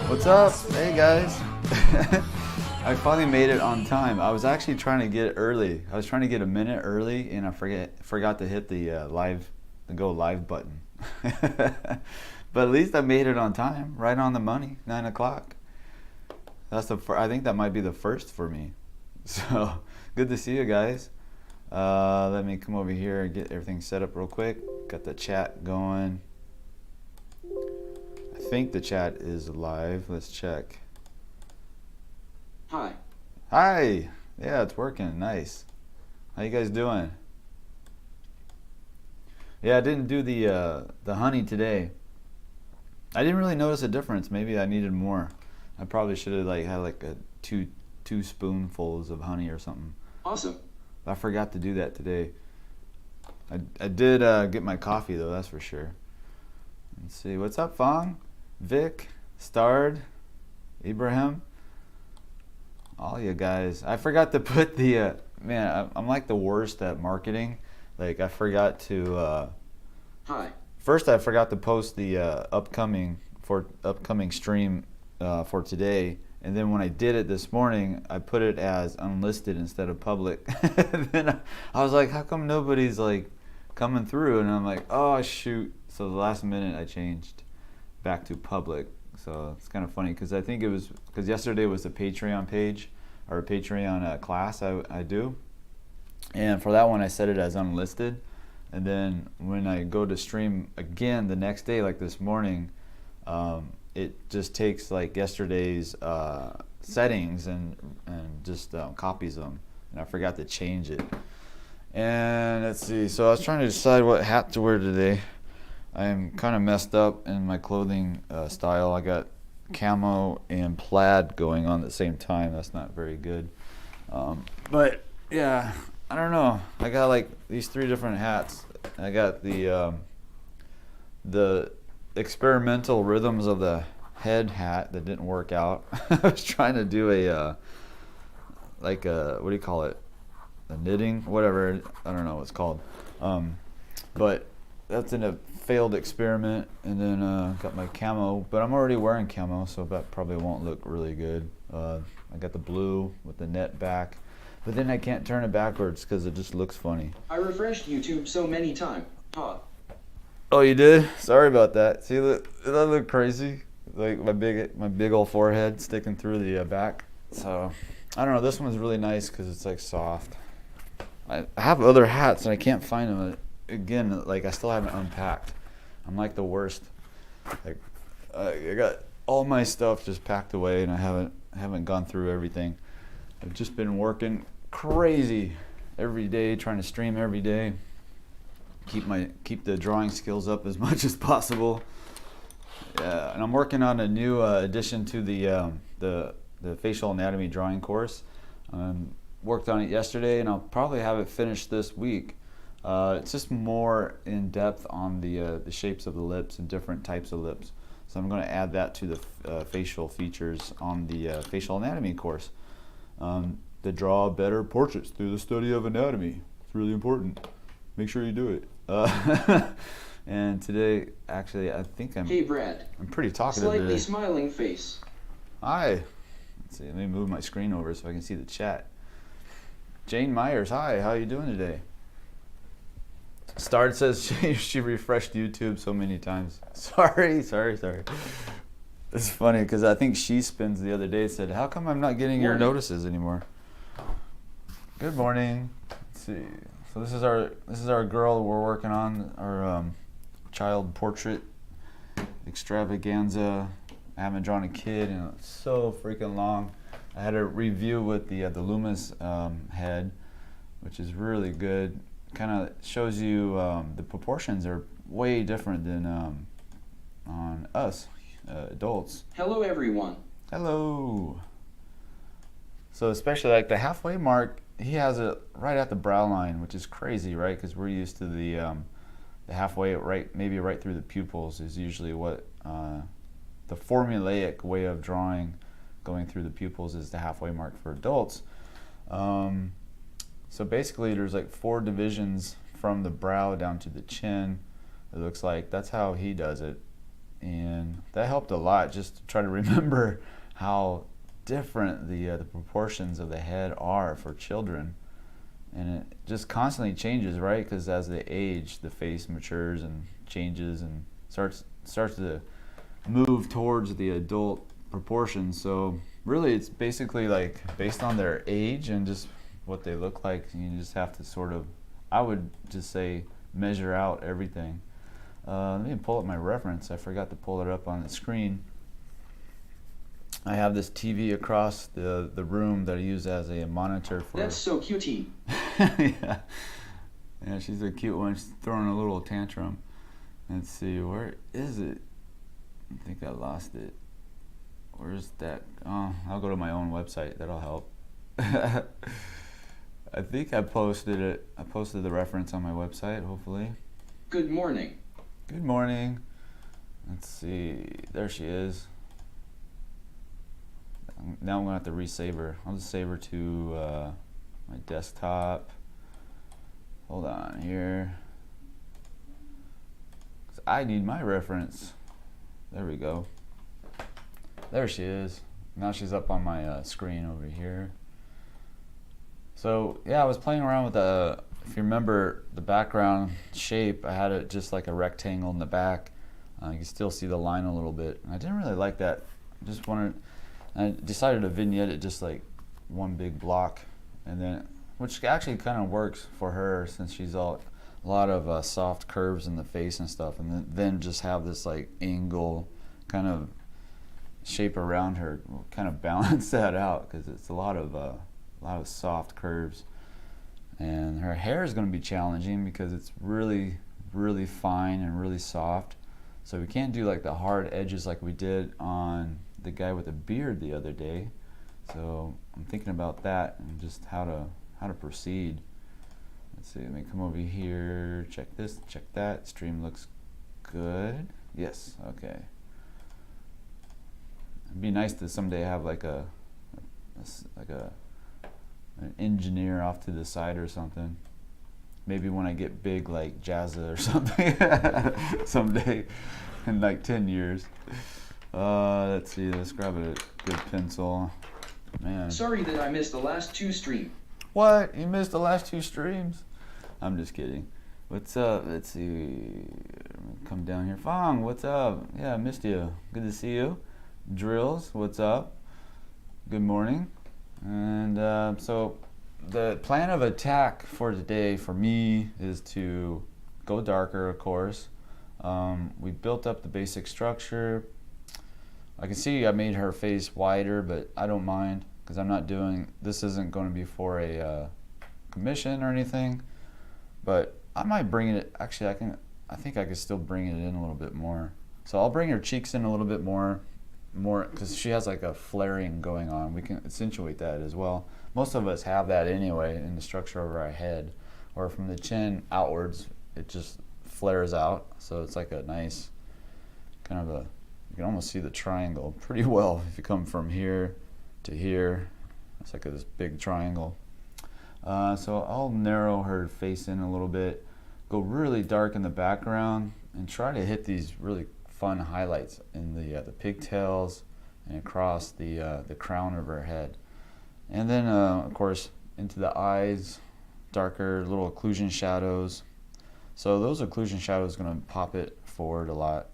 What's up? Hey guys. I finally made it on time. I was actually trying to get early. I was trying to get a minute early and I forgot to hit the go live button. But at least I made it on time, right on the money, 9 o'clock. That's I think that might be the first for me. So good to see you guys. Let me come over here and get everything set up real quick. Got the chat going. I think the chat is live. Let's check. Hi. Hi. Yeah, it's working. Nice. How you guys doing? Yeah, I didn't do the honey today. I didn't really notice a difference. Maybe I needed more. I probably should have had like a two spoonfuls of honey or something. Awesome. I forgot to do that today. I did get my coffee though, that's for sure. Let's see. What's up, Fong? Vic, Stard, Ibrahim, all you guys. I forgot to put the man. I'm like the worst at marketing. Like I forgot to. Hi. First, I forgot to post the upcoming stream for today, and then when I did it this morning, I put it as unlisted instead of public. Then I was like, how come nobody's like coming through? And I'm like, oh shoot! So the last minute I changed back to public. So it's kind of funny because I think it was because yesterday was the Patreon page or a Patreon class I do, and for that one I set it as unlisted. And then when I go to stream again the next day, like this morning, it just takes like yesterday's settings and just copies them. And I forgot to change it. And let's see. So I was trying to decide what hat to wear today. I'm kind of messed up in my clothing style. I got camo and plaid going on at the same time. That's not very good. But yeah. I don't know. I got like these 3 different hats. I got the experimental rhythms of the head hat that didn't work out. I was trying to do a what do you call it? A knitting, whatever. I don't know what it's called. But that's in a failed experiment. And then got my camo, but I'm already wearing camo, so that probably won't look really good. I got the blue with the net back. But then I can't turn it backwards because it just looks funny. I refreshed YouTube so many times. Huh. Oh, you did? Sorry about that. See, does that look crazy? Like my big old forehead sticking through the back. So I don't know. This one's really nice because it's like soft. I have other hats and I can't find them. Again, like I still haven't unpacked. I'm like the worst. Like I got all my stuff just packed away and I haven't gone through everything. I've just been working crazy every day, trying to stream every day, keep the drawing skills up as much as possible. Yeah, and I'm working on a new addition to the facial anatomy drawing course. Worked on it yesterday, and I'll probably have it finished this week. It's just more in depth on the shapes of the lips and different types of lips. So I'm going to add that to the facial features on the facial anatomy course. To draw better portraits through the study of anatomy. It's really important. Make sure you do it. And today, actually, I think I'm pretty talkative Slightly today. smiling face. Hi. Let's see. Let me move my screen over so I can see the chat. Jane Myers, hi. How are you doing today? Stard says she refreshed YouTube so many times. Sorry. It's funny because I think She Spins the other day said, how come I'm not getting your notices anymore? Good morning. Let's see. So this is our girl we're working on, our child portrait extravaganza. I haven't drawn a kid and it's so freaking long. I had a review with the Loomis head, which is really good. Kind of shows you the proportions are way different than on us adults. Hello, everyone. Hello. So especially like the halfway mark, he has it right at the brow line, which is crazy, right? Because we're used to the halfway, maybe right through the pupils is usually what the formulaic way of drawing, going through the pupils is the halfway mark for adults. So basically there's like 4 divisions from the brow down to the chin. It looks like that's how he does it. And that helped a lot, just to try to remember how different the proportions of the head are for children. And it just constantly changes, right? Because as they age, the face matures and changes and starts to move towards the adult proportions. So really it's basically like based on their age and just what they look like. You just have to sort of, I would just say, measure out everything. Let me pull up my reference. I forgot to pull it up on the screen. I have this TV across the room that I use as a monitor for. That's so cutie. Yeah. Yeah, she's a cute one. She's throwing a little tantrum. Let's see, where is it? I think I lost it. Where's that? Oh, I'll go to my own website. That'll help. I think I posted it. I posted the reference on my website, hopefully. Good morning. Good morning. Let's see. There she is. Now I'm going to have to resave her. I'll just save her to my desktop. Hold on here. 'Cause I need my reference. There we go. There she is. Now she's up on my screen over here. So yeah, I was playing around with if you remember the background shape, I had it just like a rectangle in the back. You can still see the line a little bit. I didn't really like that. I decided to vignette it just like one big block, and then, which actually kind of works for her since she's a lot of soft curves in the face and stuff, and then just have this like angle kind of shape around her, will kind of balance that out, because it's a lot of soft curves. And her hair is going to be challenging because it's really, really fine and really soft. So we can't do like the hard edges like we did on the guy with a beard the other day. So I'm thinking about that and just how to proceed. Let's see, let me come over here, check this, check that. Stream looks good. Yes, okay. It'd be nice to someday have like an engineer off to the side or something. Maybe when I get big like 𝔻𝕗𝕐𝕐 or something someday in like 10 years. Let's see, let's grab a good pencil. Man. Sorry that I missed the last 2 streams. What? You missed the last 2 streams? I'm just kidding. What's up? Let's see. Come down here. Fong, what's up? Yeah, I missed you. Good to see you. Drills, what's up? Good morning. And so the plan of attack for today for me is to go darker, of course. We built up the basic structure. I can see I made her face wider, but I don't mind because I'm not doing, this isn't going to be for a commission or anything, but I might bring it, actually I think I could still bring it in a little bit more. So I'll bring her cheeks in a little bit more because she has like a flaring going on. We can accentuate that as well. Most of us have that anyway in the structure of our head, or from the chin outwards, it just flares out. So it's like a nice kind of you can almost see the triangle pretty well if you come from here to here. It's like this big triangle. So I'll narrow her face in a little bit, go really dark in the background, and try to hit these really fun highlights in the pigtails and across the crown of her head. And then of course into the eyes, darker little occlusion shadows. So those occlusion shadows are going to pop it forward a lot.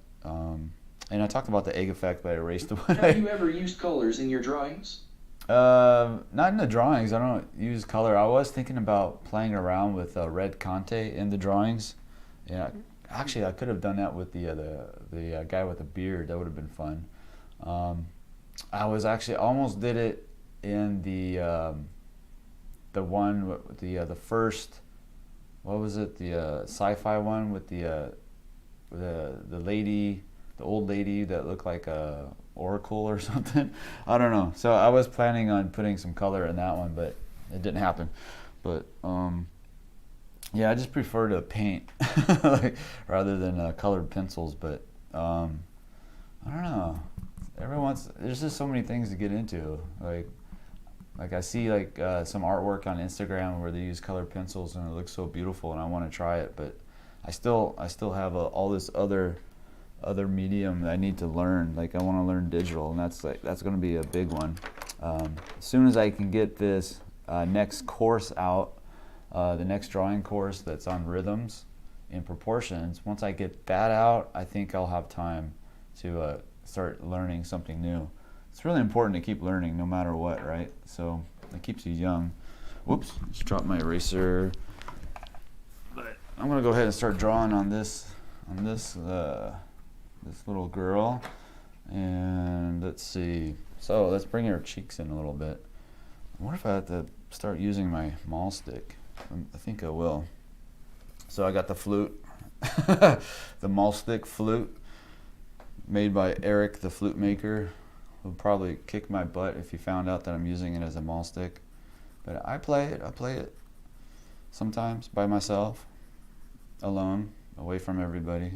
And I talked about the egg effect, but I erased the one. Have you ever used colors in your drawings? Not in the drawings. I don't use color. I was thinking about playing around with red Conte in the drawings. Yeah, actually, I could have done that with the guy with the beard. That would have been fun. I was actually almost did it in the one with the first. What was it? The sci-fi one with the lady, the old lady that looked like a oracle or something. I don't know. So I was planning on putting some color in that one, but it didn't happen. But yeah, I just prefer to paint like, rather than colored pencils. But I don't know. There's just so many things to get into. Like Like I see like some artwork on Instagram where they use colored pencils and it looks so beautiful, and I want to try it, but I still have all this other medium that I need to learn. Like I want to learn digital, and that's going to be a big one. As soon as I can get this next course out, the next drawing course that's on rhythms and proportions, once I get that out, I think I'll have time to start learning something new. It's really important to keep learning no matter what, right? So it keeps you young. Whoops, just dropped my eraser. But I'm gonna go ahead and start drawing on this little girl. And let's see. So let's bring her cheeks in a little bit. I wonder if I have to start using my maul stick. I think I will. So I got the flute, the maul stick flute, made by Eric the flute maker. Would probably kick my butt if he found out that I'm using it as a maul stick. But I play it sometimes by myself, alone, away from everybody,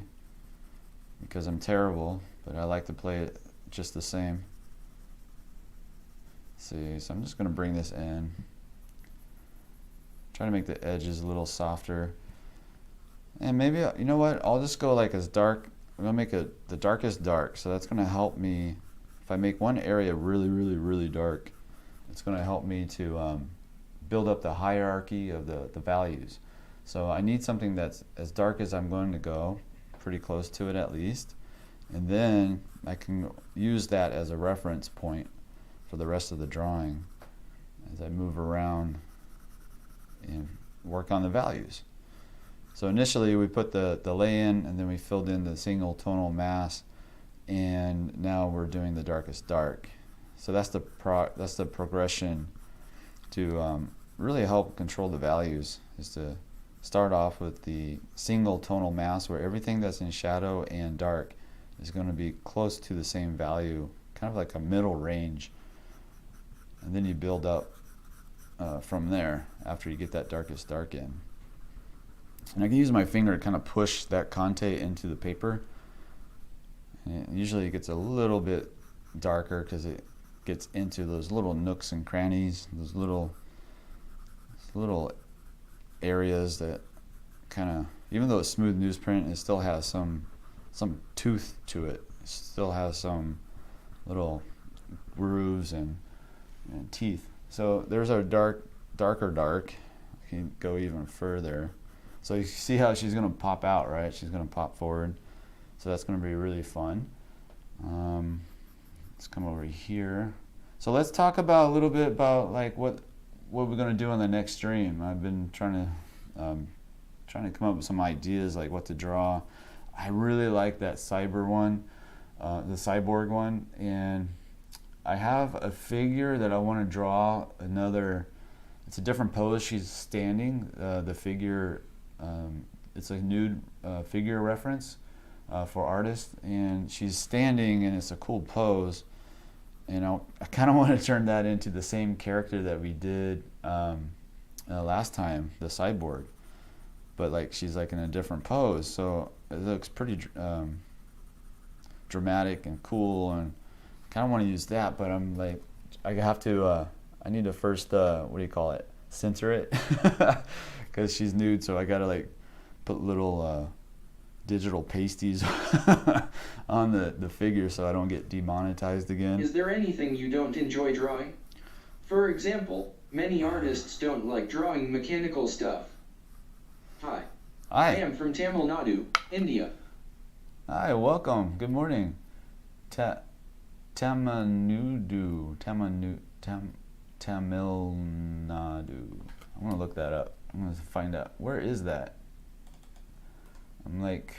because I'm terrible, but I like to play it just the same. Let's see, so I'm just gonna bring this in. Try to make the edges a little softer. And maybe, you know what, I'll just go like as dark. I'm gonna make it the darkest dark, so that's gonna help me. If I make one area really, really, really dark, it's going to help me to build up the hierarchy of the values. So I need something that's as dark as I'm going to go, pretty close to it at least, and then I can use that as a reference point for the rest of the drawing as I move around and work on the values. So initially we put the lay-in, and then we filled in the single tonal mass, and now we're doing the darkest dark. So that's the progression to really help control the values, is to start off with the single tonal mass where everything that's in shadow and dark is going to be close to the same value, kind of like a middle range, and then you build up from there after you get that darkest dark in. And I can use my finger to kind of push that Conte into the paper. And usually it gets a little bit darker because it gets into those little nooks and crannies, those little areas that kind of, even though it's smooth newsprint, it still has some tooth to it. It still has some little grooves and teeth. So there's our darker dark. I can go even further. So you see how she's going to pop out, right? She's going to pop forward. So that's going to be really fun. Let's come over here. So let's talk about a little bit about like what we're going to do on the next stream. I've been trying to come up with some ideas like what to draw. I really like that cyber one, the cyborg one, and I have a figure that I want to draw another. It's a different pose. She's standing. The figure, it's a nude figure reference. For artists, and she's standing, and it's a cool pose, and I kind of want to turn that into the same character that we did last time, the cyborg, but like she's like in a different pose, so it looks pretty dramatic and cool, and I kind of want to use that, but I'm like, I have to I need to first what do you call it, censor it, because she's nude, so I gotta like put little digital pasties on the figure so I don't get demonetized again. Is there anything you don't enjoy drawing? For example, many artists don't like drawing mechanical stuff. Hi. I am from Tamil Nadu, India. Hi, welcome. Good morning. Tamil Nadu. I'm gonna look that up. I'm gonna find out. Where is that? I'm like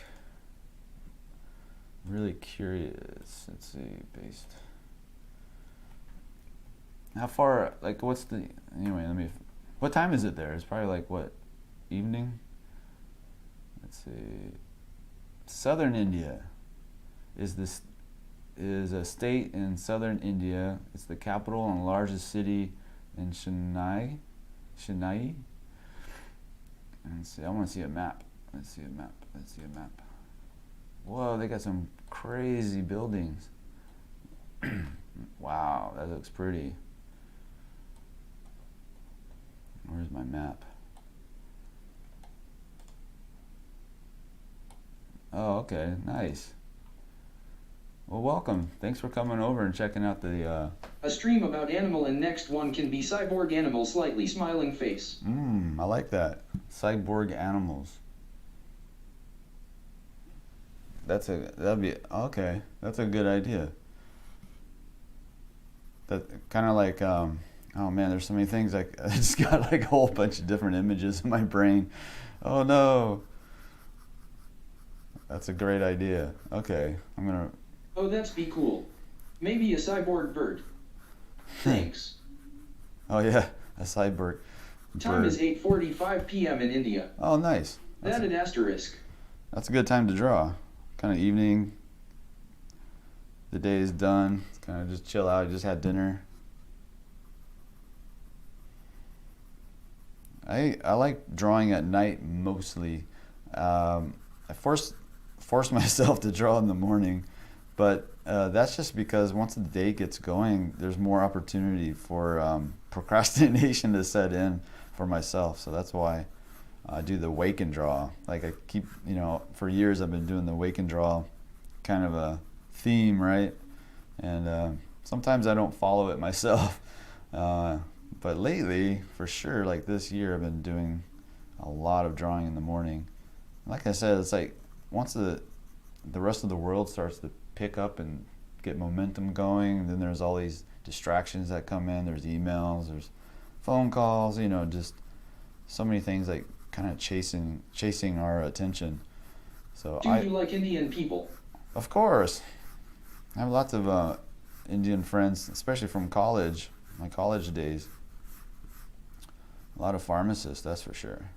really curious. Let's see, based. How far, like what's the, anyway, what time is it there? It's probably like what, evening? Let's see. Southern India is a state in southern India. It's the capital and largest city in Chennai. And see, I want to see a map. Let's see a map. Whoa, they got some crazy buildings. Wow, that looks pretty. Where's my map? Oh, okay, nice. Well, welcome. Thanks for coming over and checking out the... A stream about animal, and next one can be cyborg animal, slightly smiling face. I like that. Cyborg animals. That'd be, okay, that's a good idea. That kind of like, oh man, there's so many things, I just got like a whole bunch of different images in my brain. Oh no. That's a great idea. Okay, I'm gonna... Oh, that's be cool. Maybe a cyborg bird. Thanks. Oh yeah, a cyborg Time bird. is 8:45 p.m. in India. Oh, nice. That an asterisk. That's a good time to draw. Kind of evening. The day is done. It's kind of just chill out. I just had dinner. I like drawing at night mostly. I force myself to draw in the morning, but that's just because once the day gets going, there's more opportunity for procrastination to set in for myself. So that's why I do the wake and draw. Like I keep, for years I've been doing the wake and draw kind of a theme, right? And sometimes I don't follow it myself. But lately, for sure, like this year, I've been doing a lot of drawing in the morning. Like I said, it's like once the rest of the world starts to pick up and get momentum going, then there's all these distractions that come in. There's emails, there's phone calls, just so many things like kind of chasing our attention. So Do you like Indian people? Of course. I have lots of Indian friends, especially from college, my college days. A lot of pharmacists, that's for sure.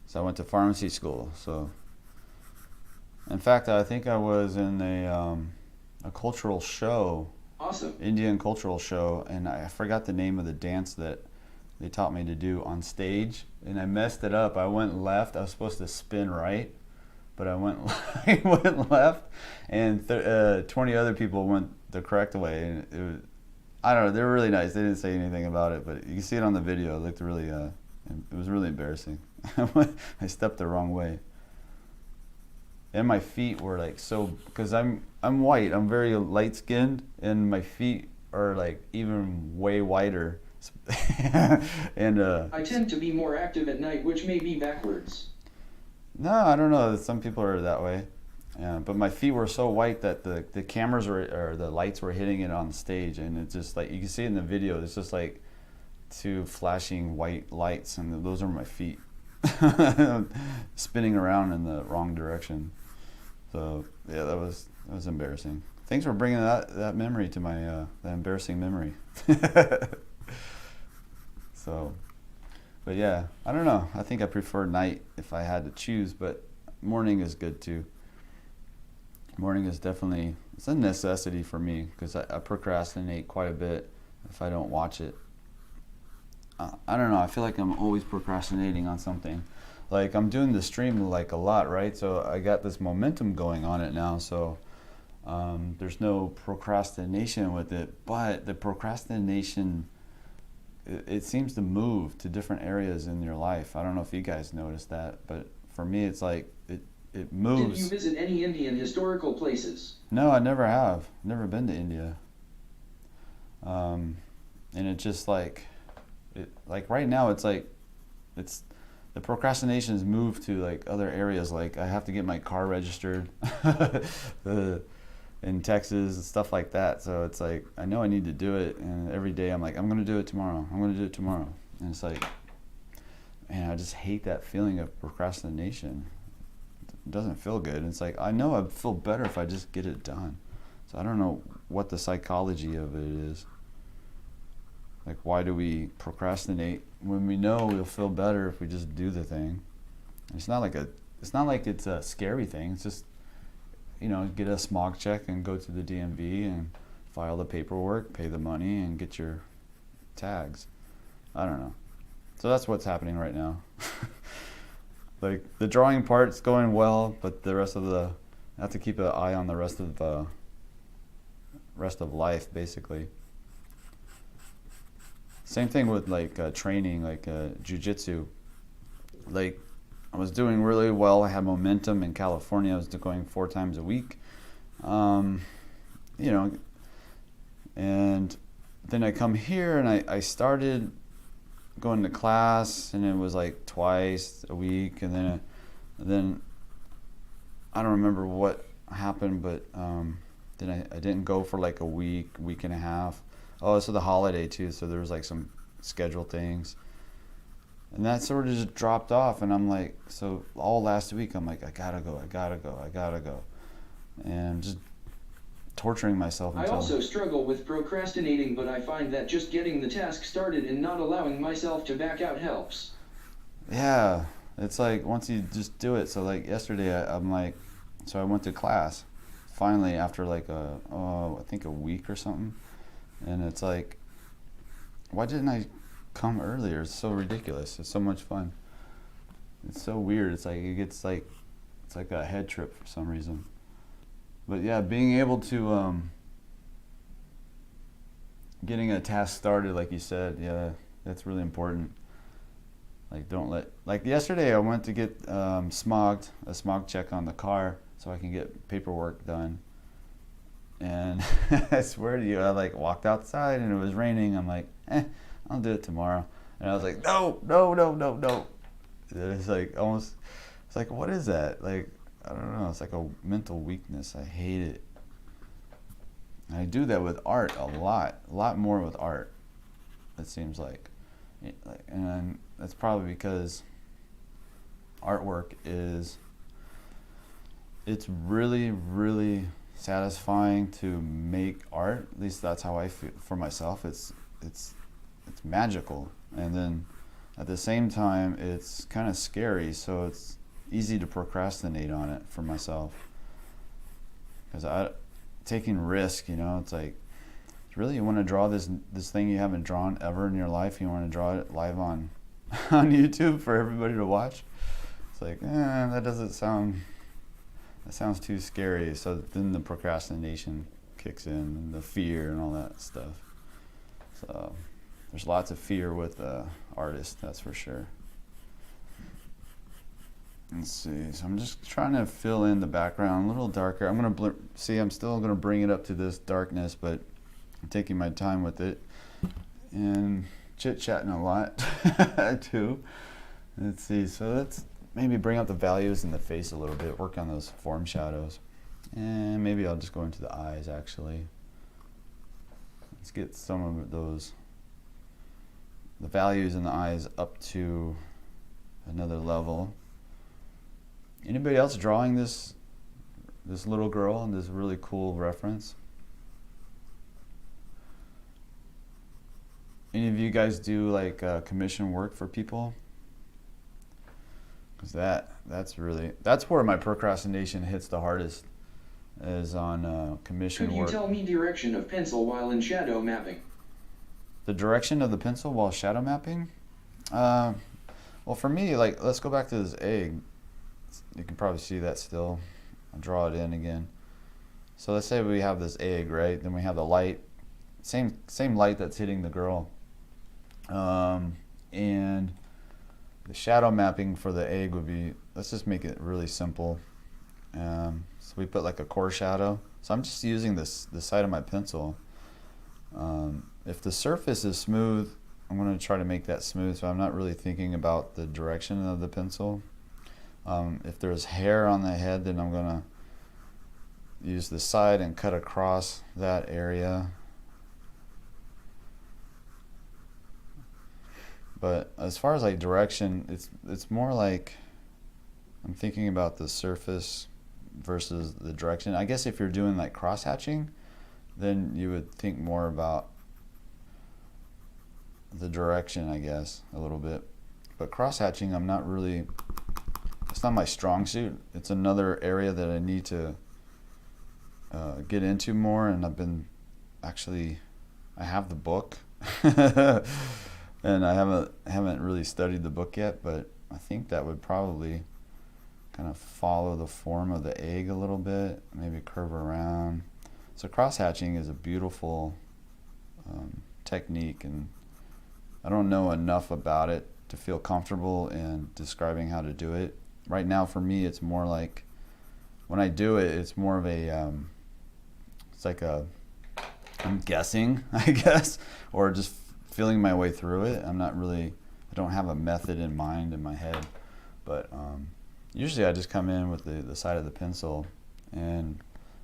So I went to pharmacy school. So, in fact, I think I was in a cultural show. Awesome. Indian cultural show, and I forgot the name of the dance that they taught me to do on stage, and I messed it up. I went left. I was supposed to spin right, but I went left, and 20 other people went the correct way, and it was, I don't know, they were really nice. They didn't say anything about it, but you can see it on the video. It looked really, it was really embarrassing. I stepped the wrong way. And my feet were like because I'm white, I'm very light skinned, and my feet are like even way whiter. And I tend to be more active at night, which may be backwards. No, I don't know. Some people are that way. But my feet were so white that the cameras or the lights were hitting it on stage, and it's just like you can see it in the video. It's just like two flashing white lights, and those are my feet spinning around in the wrong direction. So yeah, that was embarrassing. Thanks for bringing that memory to my that embarrassing memory. So, but yeah, I don't know. I think I prefer night if I had to choose, but morning is good too. Morning is definitely, it's a necessity for me because I procrastinate quite a bit if I don't watch it. I don't know, I feel like I'm always procrastinating on something. Like I'm doing the stream like a lot, right? So I got this momentum going on it now, so there's no procrastination with it, but the procrastination, it seems to move to different areas in your life. I don't know if you guys noticed that, but for me it's like it moves. Did you visit any Indian historical places? No, I never have. Never been to India. And it's just like right now it's like the procrastination has moved to like other areas. Like I have to get my car registered in Texas and stuff like that. So it's like I know I need to do it, and every day I'm like I'm gonna do it tomorrow. I'm gonna do it tomorrow, and it's like, man, I just hate that feeling of procrastination. It doesn't feel good. It's like I know I'd feel better if I just get it done. So I don't know what the psychology of it is. Like, why do we procrastinate when we know we'll feel better if we just do the thing? And it's not like it's a scary thing. It's just, get a smog check and go to the DMV and file the paperwork, pay the money, and get your tags. I don't know. So that's what's happening right now. Like the drawing part's going well, but the rest of I have to keep an eye on the rest of life, basically. Same thing with like training, like jiu-jitsu. Like I was doing really well. I had momentum in California. I was going 4 times a week. You know, and then I come here and I started going to class, and it was like twice a week, and then I don't remember what happened, but then I didn't go for like a week and a half. Oh, so the holiday too, so there was like some schedule things, and that sort of just dropped off. And I'm like, so all last week I'm like, I gotta go, and just torturing myself I also struggle with procrastinating, but I find that just getting the task started and not allowing myself to back out helps. Yeah, it's like once you just do it. So like yesterday I'm like, so I went to class finally after like I think a week or something, and it's like, why didn't I come earlier? It's so ridiculous. It's so much fun. It's so weird. It's like it's like a head trip for some reason. But yeah, being able to getting a task started, like you said, yeah, that's really important. Like don't let, like yesterday I went to get a smog check on the car so I can get paperwork done. And I swear to you, I like walked outside and it was raining. I'm like, I'll do it tomorrow. And I was like, no. It's like almost, it's like, what is that? Like, I don't know, it's like a mental weakness. I hate it. And I do that with art a lot more with art, it seems like. And that's probably because artwork it's really, really satisfying to make art. At least that's how I feel for myself. It's magical, and then at the same time it's kind of scary, so it's easy to procrastinate on it for myself, because taking risk, you know, it's like, really, you want to draw this thing you haven't drawn ever in your life, you want to draw it live on YouTube for everybody to watch? It's like, that sounds too scary. So then the procrastination kicks in, and the fear and all that stuff. So there's lots of fear with artists, that's for sure. Let's see, so I'm just trying to fill in the background a little darker. I'm gonna I'm still gonna bring it up to this darkness, but I'm taking my time with it and chit-chatting a lot too. Let's see, so let's maybe bring up the values in the face a little bit, work on those form shadows, and maybe I'll just go into the eyes actually. Let's get some of the values in the eyes up to another level. Anybody else drawing this little girl and this really cool reference? Any of you guys do like commission work for people? Because that's where my procrastination hits the hardest, is on commission work. Could you tell me direction of pencil while in shadow mapping? The direction of the pencil while shadow mapping? Well, for me, like, let's go back to this egg. You can probably see that still. I'll draw it in again. So let's say we have this egg, right? Then we have the light, same light that's hitting the girl. And the shadow mapping for the egg would be, let's just make it really simple. So we put like a core shadow. So I'm just using the side of my pencil. If the surface is smooth, I'm going to try to make that smooth, so I'm not really thinking about the direction of the pencil. If there's hair on the head, then I'm going to use the side and cut across that area. But as far as like direction, it's more like I'm thinking about the surface versus the direction. I guess if you're doing like cross hatching, then you would think more about the direction, I guess, a little bit. But cross hatching, I'm not really, it's not my strong suit. It's another area that I need to get into more, and I have the book and I haven't really studied the book yet, but I think that would probably kind of follow the form of the egg a little bit, maybe curve around. So cross hatching is a beautiful technique, and I don't know enough about it to feel comfortable in describing how to do it. Right now for me it's more like, when I do it, it's more of a, it's like I'm guessing, I guess, or just feeling my way through it. I don't have a method in mind in my head, but usually I just come in with the side of the pencil. And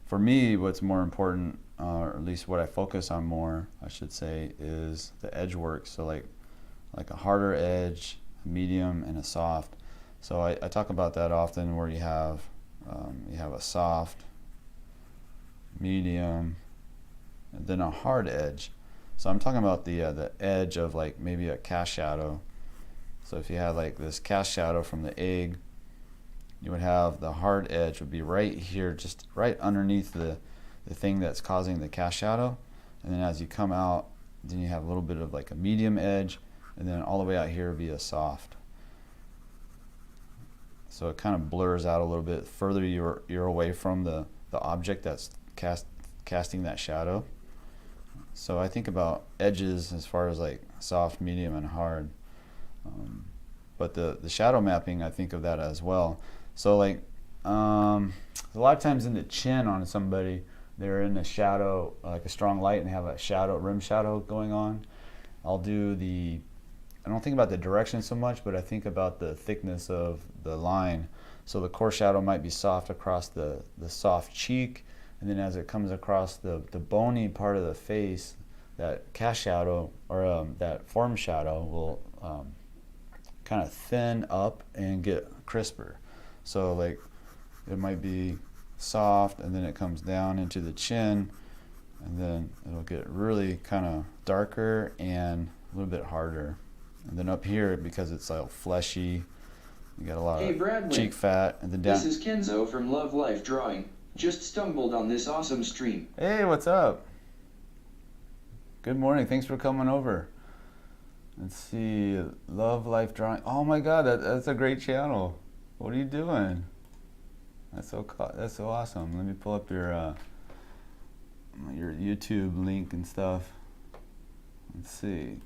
for me, what's more important, or at least what I focus on more, I should say, is the edge work. So like a harder edge, a medium, and a soft. So I talk about that often, where you have a soft, medium, and then a hard edge. So I'm talking about the edge of like maybe a cast shadow. So if you had like this cast shadow from the egg, you would have the hard edge would be right here, just right underneath the thing that's causing the cast shadow. And then as you come out, then you have a little bit of like a medium edge, and then all the way out here would be a soft. So it kind of blurs out a little bit further you're away from the object that's casting that shadow. So I think about edges as far as like soft, medium, and hard. But the shadow mapping, I think of that as well. So like a lot of times in the chin on somebody, they're in a shadow, like a strong light, and they have a shadow, rim shadow going on. I don't think about the direction so much, but I think about the thickness of the line. So the core shadow might be soft across the soft cheek, and then as it comes across the bony part of the face, that cast shadow, or that form shadow, will kind of thin up and get crisper. So like it might be soft, and then it comes down into the chin, and then it'll get really kind of darker and a little bit harder. And then up here, because it's like fleshy, you got a lot of Bradwynn. Cheek fat, and then down. This is Kenzo from Love Life Drawing. Just stumbled on this awesome stream. Hey, what's up? Good morning. Thanks for coming over. Let's see, Love Life Drawing. Oh my God, that's a great channel. What are you doing? That's so awesome. Let me pull up your YouTube link and stuff. Let's see.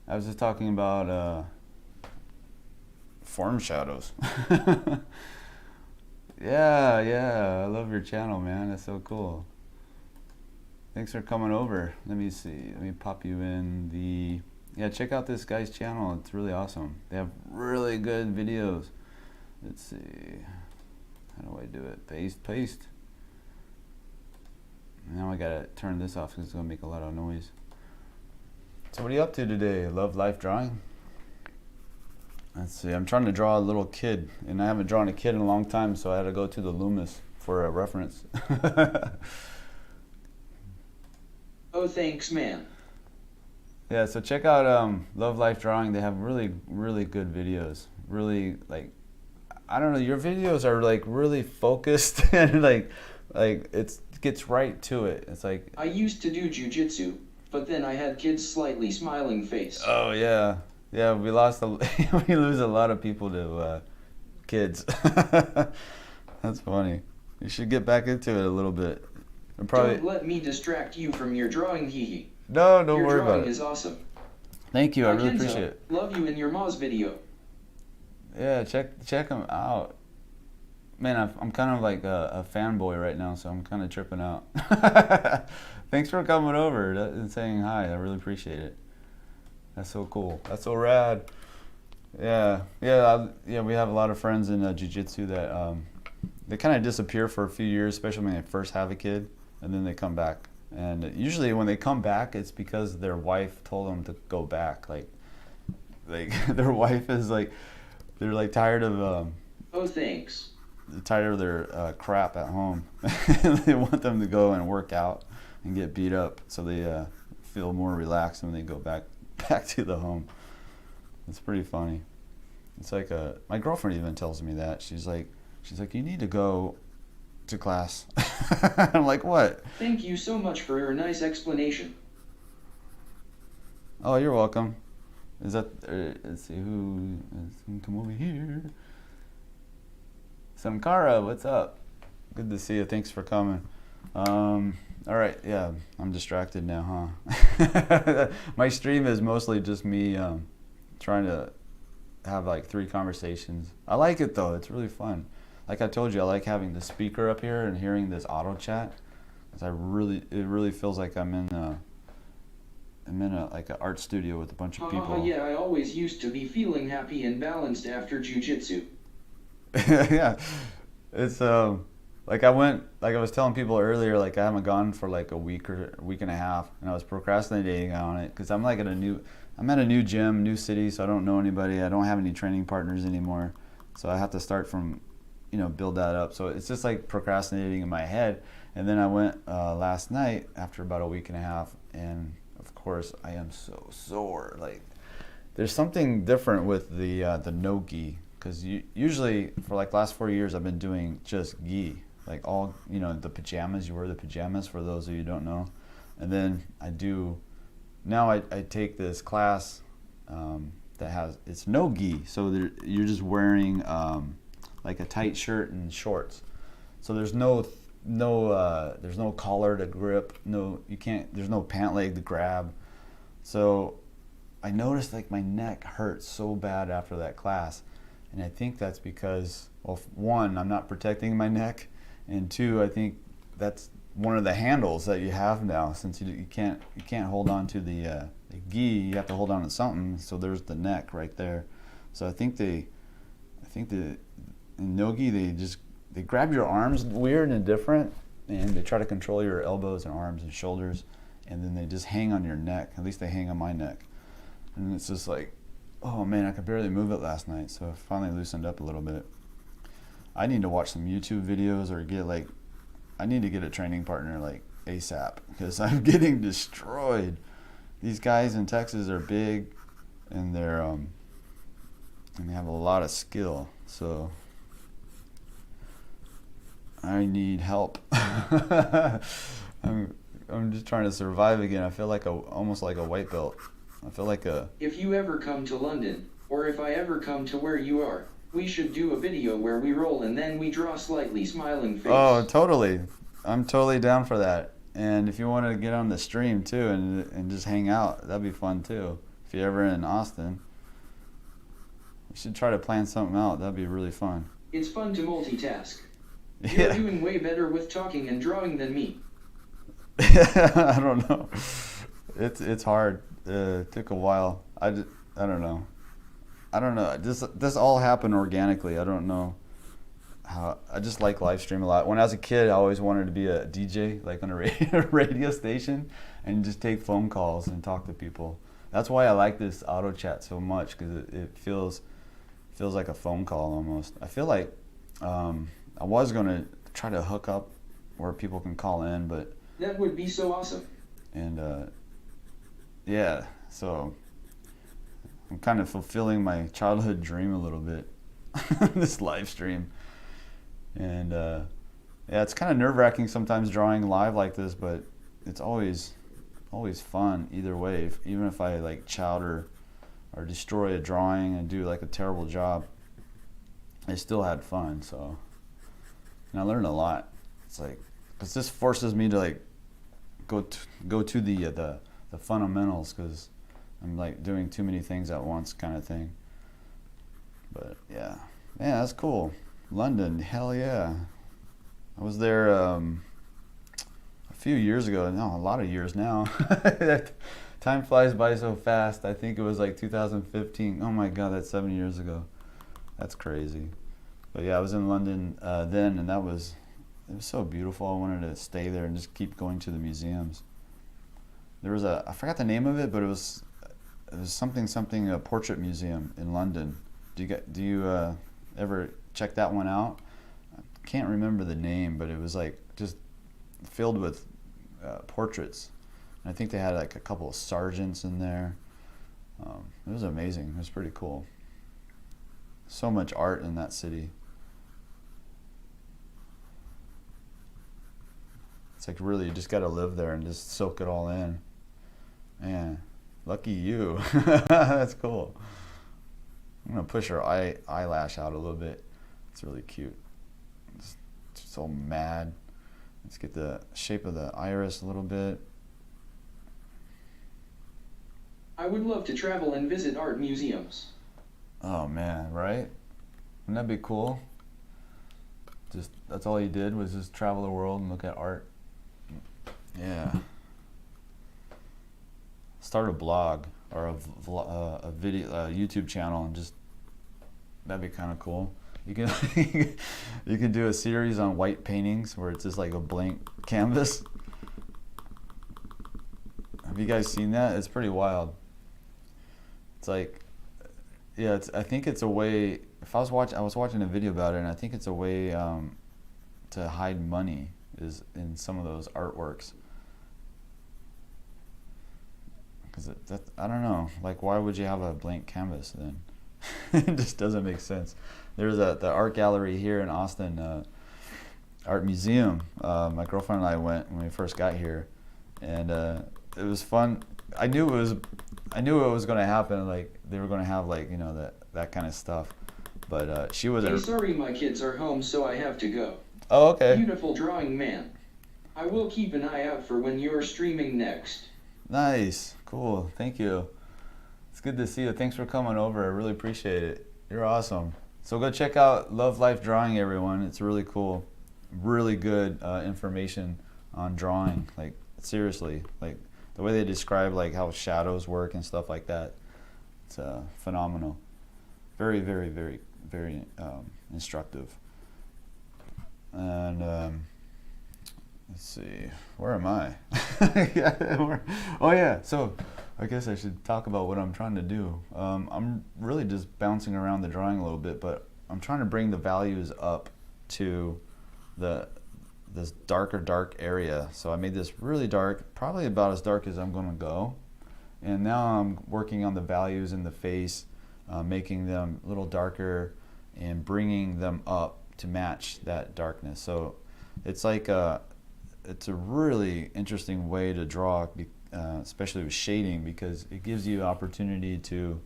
I was just talking about form shadows. Yeah, I love your channel, man. That's so cool. Thanks for coming over. Let me see. Let me pop you in yeah, check out this guy's channel. It's really awesome. They have really good videos. Let's see. How do I do it? Paste. Now I gotta turn this off because it's gonna make a lot of noise. So what are you up to today? Love Life Drawing? Let's see, I'm trying to draw a little kid, and I haven't drawn a kid in a long time, so I had to go to the Loomis for a reference. Oh, thanks, man. Yeah, so check out Love Life Drawing. They have really, really good videos. Really, like, I don't know, your videos are like really focused and like it gets right to it. It's like, I used to do jiu-jitsu, but then I had kids' slightly smiling face. Oh yeah. Yeah, we lose a lot of people to kids. That's funny. You should get back into it a little bit. Don't let me distract you from your drawing, __. No, don't worry about it. Your drawing is awesome. Thank you, I really Kenzo, appreciate it. Love you in your Moz video. Yeah, check them out. Man, I'm kind of like a fanboy right now, so I'm kind of tripping out. Thanks for coming over and saying hi. I really appreciate it. That's so cool. That's so rad. Yeah. We have a lot of friends in jiu-jitsu that they kind of disappear for a few years, especially when they first have a kid, and then they come back. And usually when they come back, it's because their wife told them to go back. Like their wife is like, they're like tired of oh, thanks. They're tired of their crap at home. They want them to go and work out and get beat up, so they feel more relaxed when they go back to the home. It's pretty funny. It's like my girlfriend even tells me that. She's like, you need to go to class. I'm like, what? Thank you so much for your nice explanation. Oh, you're welcome. Is that, let's see, who is, come over here. Samkara, what's up? Good to see you. Thanks for coming. All right, yeah, I'm distracted now, huh? My stream is mostly just me trying to have like 3 conversations. I like it though, it's really fun. Like I told you, I like having the speaker up here and hearing this auto chat. Cause it really feels like I'm in like an art studio with a bunch of people. Yeah, I always used to be feeling happy and balanced after jiu-jitsu. Yeah, it's like I was telling people earlier, like I haven't gone for like a week or a week and a half, and I was procrastinating on it because I'm at a new gym, new city, so I don't know anybody. I don't have any training partners anymore, so I have to start from, build that up. So it's just like procrastinating in my head. And then I went last night after about a week and a half, and of course I am so sore. Like there's something different with the no-gi, because usually for like last 4 years I've been doing just gi, like all the pajamas. You wear the pajamas, for those of you who don't know. And then I take this class it's no gi, so you're just wearing like a tight shirt and shorts. So there's no collar to grip. There's no pant leg to grab. So I noticed like my neck hurts so bad after that class, and I think that's because, well, 1, I'm not protecting my neck, and 2, I think that's one of the handles that you have now, since you can't hold on to the gi. You have to hold on to something. So there's the neck right there. So I think in no-gi they grab your arms weird and different, and they try to control your elbows and arms and shoulders, and then they just hang on your neck. At least they hang on my neck. And it's just like, oh man, I could barely move it last night, so I finally loosened up a little bit. I need to watch some YouTube videos or I need to get a training partner like ASAP, because I'm getting destroyed. These guys in Texas are big, and they have a lot of skill, so I need help. I'm just trying to survive again. I feel like almost like a white belt. I feel like If you ever come to London, or if I ever come to where you are, we should do a video where we roll and then we draw slightly smiling face. Oh, totally. I'm totally down for that. And if you want to get on the stream too and just hang out, that'd be fun too. If you're ever in Austin, we should try to plan something out. That'd be really fun. It's fun to multitask. You're doing way better with talking and drawing than me. I don't know. It's hard. It took a while. I don't know. This all happened organically. I don't know how. I just like live stream a lot. When I was a kid, I always wanted to be a DJ, like on a radio station, and just take phone calls and talk to people. That's why I like this auto chat so much, because it feels like a phone call almost. I feel like I was gonna try to hook up where people can call in, but that would be so awesome. And yeah, so I'm kind of fulfilling my childhood dream a little bit. This live stream. And yeah, it's kind of nerve-wracking sometimes drawing live like this, but it's always fun either way. Even if I like chowder or destroy a drawing and do like a terrible job, I still had fun. So, and I learned a lot. It's like, because this forces me to like go to the fundamentals, because I'm like doing too many things at once, kind of thing. But yeah, that's cool. London, hell yeah. I was there a few years ago. No, a lot of years now. Time flies by so fast. I think it was like 2015. Oh my god, that's 7 years ago. That's crazy. But yeah, I was in London then, and it was so beautiful. I wanted to stay there and just keep going to the museums. There was I forgot the name of it, but it was something a portrait museum in London. Do you ever check that one out? I can't remember the name, but it was like just filled with portraits. And I think they had like a couple of sergeants in there. It was amazing. It was pretty cool. So much art in that city. It's like really, you just got to live there and just soak it all in. Man, lucky you. That's cool. I'm gonna push her eyelash out a little bit. It's really cute. It's so mad. Let's get the shape of the iris a little bit. I would love to travel and visit art museums. Oh man, right? Wouldn't that be cool? Just that's all he did was just travel the world and look at art. Yeah. Start a blog or a video, a YouTube channel, and just that'd be kind of cool. You can you can do a series on white paintings where it's just like a blank canvas. Have you guys seen that? It's pretty wild. It's like, yeah, I think it's a way. If I was watching a video about it, and I think it's a way to hide money is in some of those artworks. Because I don't know, like why would you have a blank canvas then? It just doesn't make sense. There's the art gallery here in Austin, art museum. My girlfriend and I went when we first got here, and it was fun. I knew it was going to happen. Like they were going to have like that kind of stuff, but she was. Hey, sorry, my kids are home, so I have to go. Oh, okay. Beautiful drawing, man. I will keep an eye out for when you're streaming next. Nice, cool. Thank you. It's good to see you. Thanks for coming over. I really appreciate it. You're awesome. So go check out Love Life Drawing, everyone. It's really cool. Really good information on drawing. Like seriously, like the way they describe like how shadows work and stuff like that. It's phenomenal. Very, very, very, very instructive. And let's see, where am I? Oh yeah, so I guess I should talk about what I'm trying to do. I'm really just bouncing around the drawing a little bit, but I'm trying to bring the values up to this dark area. So I made this really dark, probably about as dark as I'm going to go. And now I'm working on the values in the face, making them a little darker and bringing them up to match that darkness. So it's like it's a really interesting way to draw, especially with shading, because it gives you opportunity to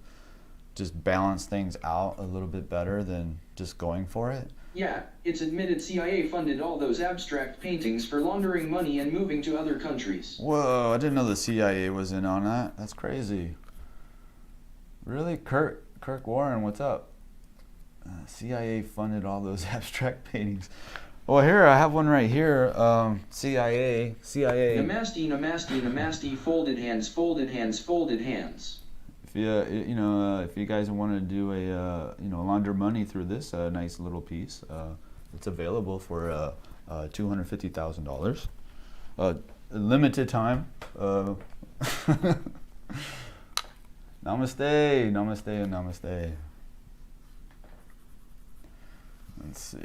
just balance things out a little bit better than just going for it. Yeah, it's admitted CIA funded all those abstract paintings for laundering money and moving to other countries. Whoa, I didn't know the CIA was in on that. That's crazy. Really? Kirk Warren, what's up? CIA funded all those abstract paintings. Well, here I have one right here. CIA. Namaste, folded hands, folded hands, folded hands. If if you guys want to do a launder money through this nice little piece, it's available for $250,000. Limited time. Namaste, namaste, and namaste. Let's see.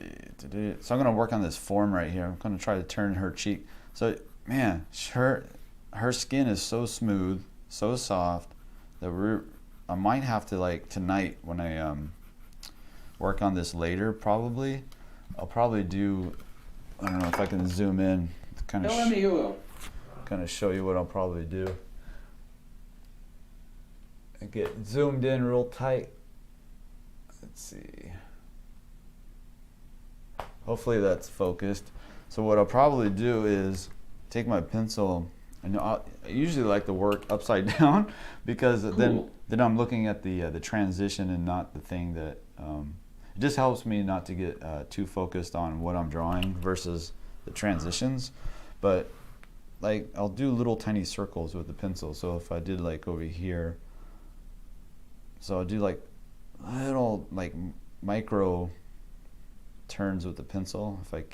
So I'm going to work on this form right here. I'm going to try to turn her cheek. So, man, her skin is so smooth, so soft that I might have to, like, tonight when I work on this later, probably, I'll probably do, I don't know if I can zoom in to kind of show you what I'll probably do. I get zoomed in real tight. Let's see. Hopefully that's focused. So what I'll probably do is take my pencil, and I usually like to work upside down because then I'm looking at the transition and not the thing that it just helps me not to get too focused on what I'm drawing versus the transitions. But like I'll do little tiny circles with the pencil. So if I did like over here, so I'll do like little like micro turns with the pencil. If I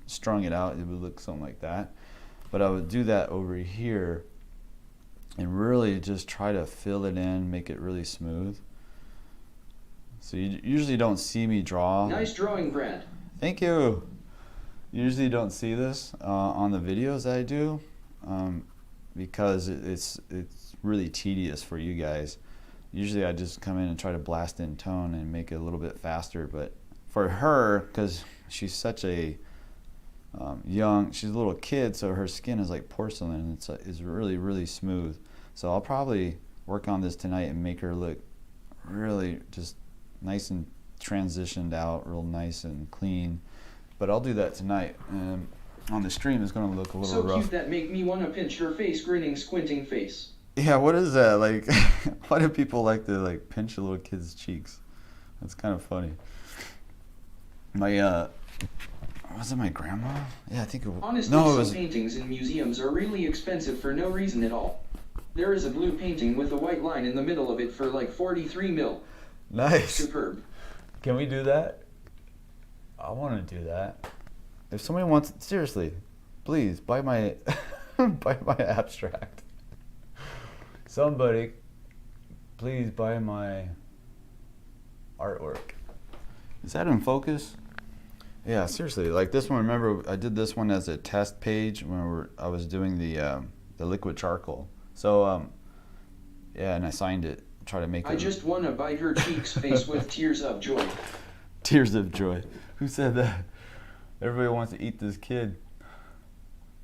strung it out, it would look something like that. But I would do that over here and really just try to fill it in, make it really smooth. So you usually don't see me draw. Nice drawing, Brad. Thank you. You usually don't see this on the videos that I do because it's really tedious for you guys. Usually I just come in and try to blast in tone and make it a little bit faster, but for her, because she's such a she's a little kid, so her skin is like porcelain. It's really, really smooth. So I'll probably work on this tonight and make her look really just nice and transitioned out, real nice and clean. But I'll do that tonight. And on the stream is gonna look a little so rough. Cute that make me wanna pinch your face, grinning, squinting face. Yeah, what is that? Like, why do people like to like pinch a little kid's cheeks? That's kind of funny. My was it my grandma? Yeah, I think it was. Honestly, No, it was. some paintings in museums are really expensive for no reason at all. There is a blue painting with a white line in the middle of it for like 43 mil. Nice. Superb. Can we do that? I want to do that. If somebody wants, seriously, please buy my buy my abstract. Somebody, please buy my artwork. Is that in focus? Yeah, seriously, like this one. Remember, I did this one as a test page when I was doing the liquid charcoal. So yeah, and I signed it. Try to make. I just wanna bite her cheeks face with tears of joy. Tears of joy. Who said that? Everybody wants to eat this kid.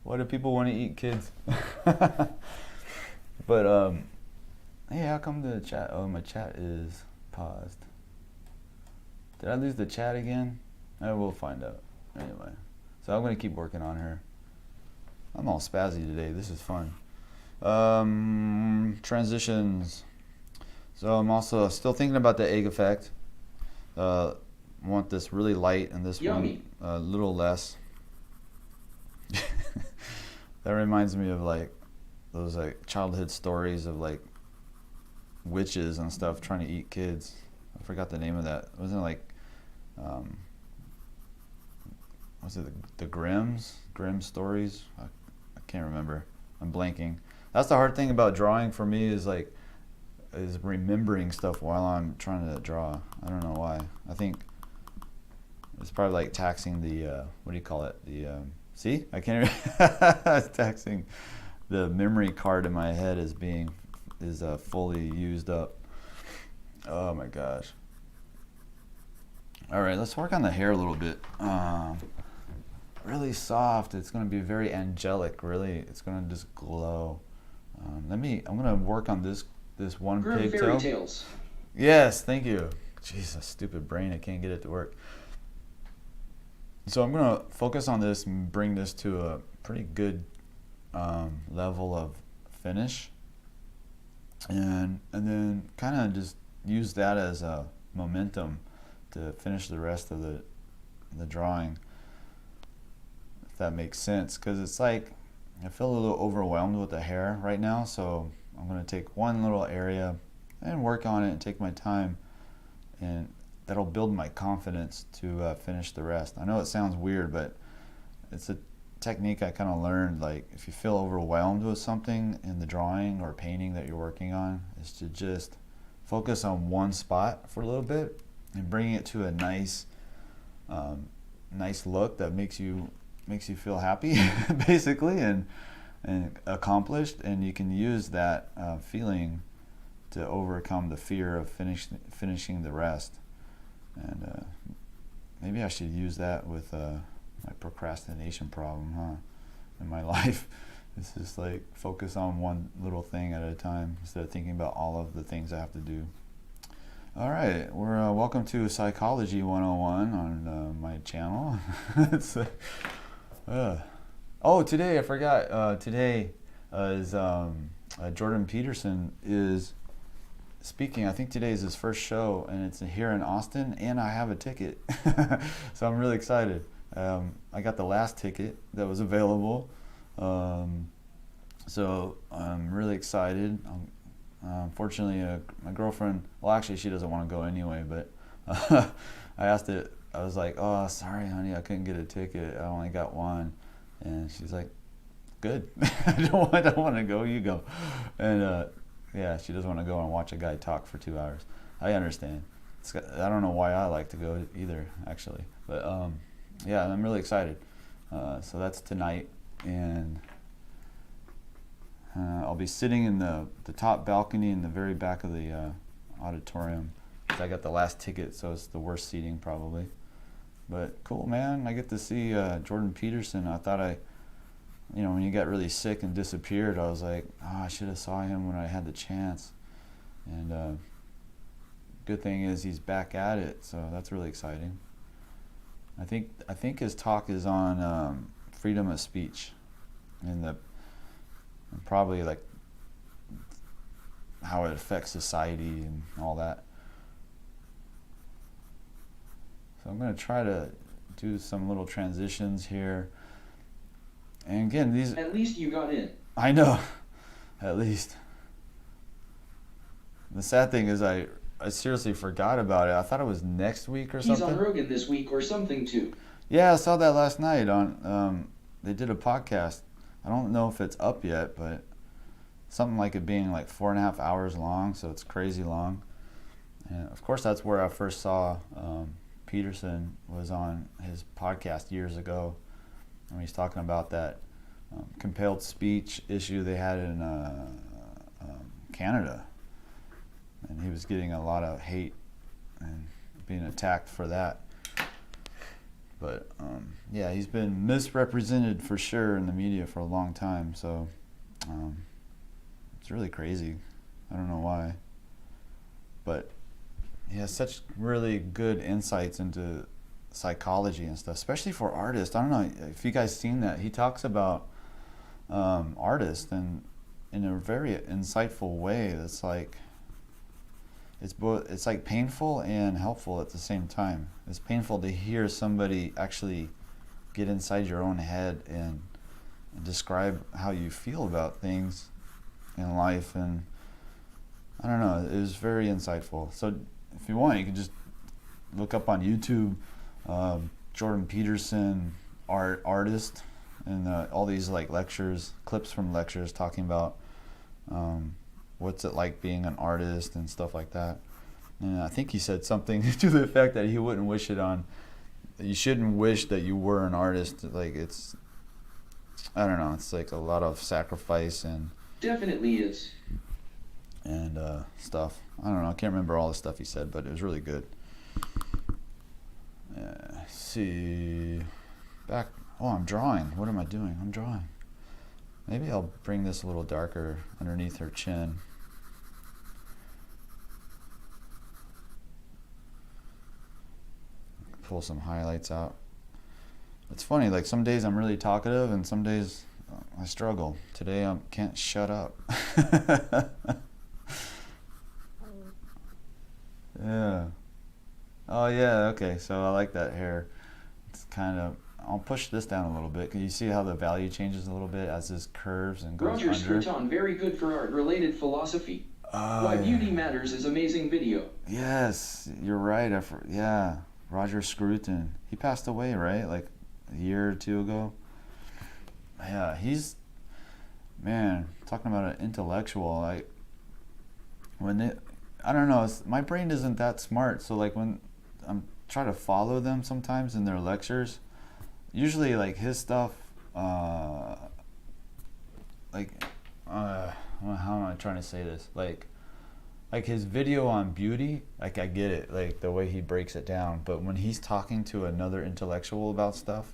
Why do people want to eat kids? But hey, how come the chat? Oh, my chat is paused. Did I lose the chat again? I will find out. Anyway, so I'm gonna keep working on her. I'm all spazzy today. This is fun. Transitions. So I'm also still thinking about the egg effect. Want this really light and this Yummy. one a little less. That reminds me of like those like childhood stories of like witches and stuff trying to eat kids. I forgot the name of that. Wasn't it like was it the Grimm stories? I can't remember. I'm blanking. That's the hard thing about drawing for me is remembering stuff while I'm trying to draw. I don't know why. I think it's probably like taxing the what do you call it? The see? I can't it's taxing the memory card in my head is fully used up. Oh my gosh. All right, let's work on the hair a little bit. Really soft. It's going to be very angelic. Really, it's going to just glow. I'm going to work on this one pigtail. Fairy tales. Yes, thank you. Jesus, stupid brain. I can't get it to work. So I'm going to focus on this and bring this to a pretty good level of finish, and then kind of just use that as a momentum to finish the rest of the drawing, if that makes sense, because it's like I feel a little overwhelmed with the hair right now, so I'm going to take one little area and work on it and take my time, and that'll build my confidence to finish the rest. I know it sounds weird, but it's a technique I kind of learned. Like if you feel overwhelmed with something in the drawing or painting that you're working on, is to just focus on one spot for a little bit and bring it to a nice look that makes you feel happy basically and accomplished, and you can use that feeling to overcome the fear of finishing the rest. And maybe I should use that with my procrastination problem, in my life. It's just like focus on one little thing at a time instead of thinking about all of the things I have to do. All right, we're welcome to Psychology 101 on my channel. It's oh, today I forgot. Today is Jordan Peterson is speaking. I think today is his first show, and it's here in Austin, and I have a ticket. So I'm really excited. I got the last ticket that was available, so I'm really excited. Unfortunately, my girlfriend, well actually she doesn't want to go anyway, but I asked it, I was like, oh sorry honey, I couldn't get a ticket, I only got one. And she's like, good. I don't want to go, you go. And yeah, she doesn't want to go and watch a guy talk for 2 hours. I understand. I don't know why I like to go either, actually. But yeah, I'm really excited. So that's tonight, and I'll be sitting in the top balcony in the very back of the auditorium. I got the last ticket, so it's the worst seating probably. But cool, man. I get to see Jordan Peterson. I thought when you got really sick and disappeared, I was like, oh, I should have saw him when I had the chance. And good thing is he's back at it, so that's really exciting. I think his talk is on freedom of speech and probably like how it affects society and all that. So I'm going to try to do some little transitions here. And again, these... At least you got in. I know. At least. The sad thing is I seriously forgot about it. I thought it was next week or something. He's on Rogan this week or something too. Yeah, I saw that last night on... they did a podcast. I don't know if it's up yet, but something like it being like 4.5 hours long, so it's crazy long. And of course, that's where I first saw Peterson was on his podcast years ago. And he's talking about that compelled speech issue they had in Canada. And he was getting a lot of hate and being attacked for that. But yeah, he's been misrepresented for sure in the media for a long time. So it's really crazy. I don't know why. But he has such really good insights into psychology and stuff, especially for artists. I don't know if you guys seen that. He talks about artists and in a very insightful way. It's like it's like painful and helpful at the same time. It's painful to hear somebody actually get inside your own head and describe how you feel about things in life, and I don't know, it was very insightful. So if you want, you can just look up on YouTube Jordan Peterson artist, and all these like lectures, clips from lectures talking about what's it like being an artist and stuff like that. And I think he said something to the effect that he wouldn't wish it on, you shouldn't wish that you were an artist. Like it's, I don't know, it's like a lot of sacrifice and definitely is. And stuff. I don't know, I can't remember all the stuff he said, but it was really good. See, back, oh, I'm drawing. What am I doing? I'm drawing. Maybe I'll bring this a little darker underneath her chin. Pull some highlights out. It's funny, like some days I'm really talkative and some days I struggle. Today I can't shut up. Yeah. Oh yeah, okay, so I like that hair. It's kind of, I'll push this down a little bit. Can you see how the value changes a little bit as this curves and goes Roger under? Scruton, very good for art-related philosophy. Why Beauty Matters is amazing video. Yes, you're right. Yeah, Roger Scruton. He passed away, right? Like a year or two ago. Yeah, he's, man, talking about an intellectual. Like I don't know, my brain isn't that smart, so like when I'm trying to follow them sometimes in their lectures, usually like his stuff, how am I trying to say this? Like his video on beauty, like I get it, like the way he breaks it down, but when he's talking to another intellectual about stuff,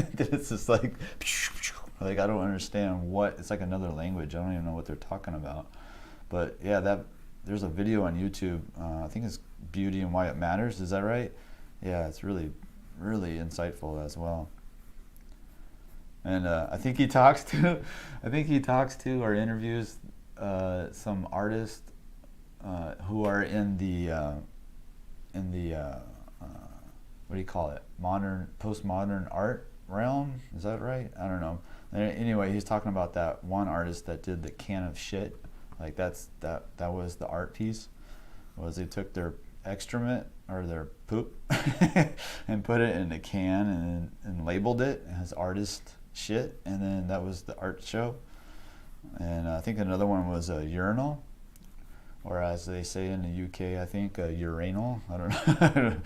it's just like I don't understand what, it's like another language. I don't even know what they're talking about. But yeah, there's a video on YouTube, I think it's Beauty and Why It Matters, is that right? Yeah, it's really, really insightful as well. And I think he talks to or interviews some artists who are in the what do you call it? Postmodern art realm, is that right? I don't know. Anyway, he's talking about that one artist that did the can of shit. Like that was the art piece, was they took their excrement or their poop and put it in a can and labeled it as artist shit, and then that was the art show. And I think another one was a urinal, or as they say in the UK, I think a urinal. I don't know.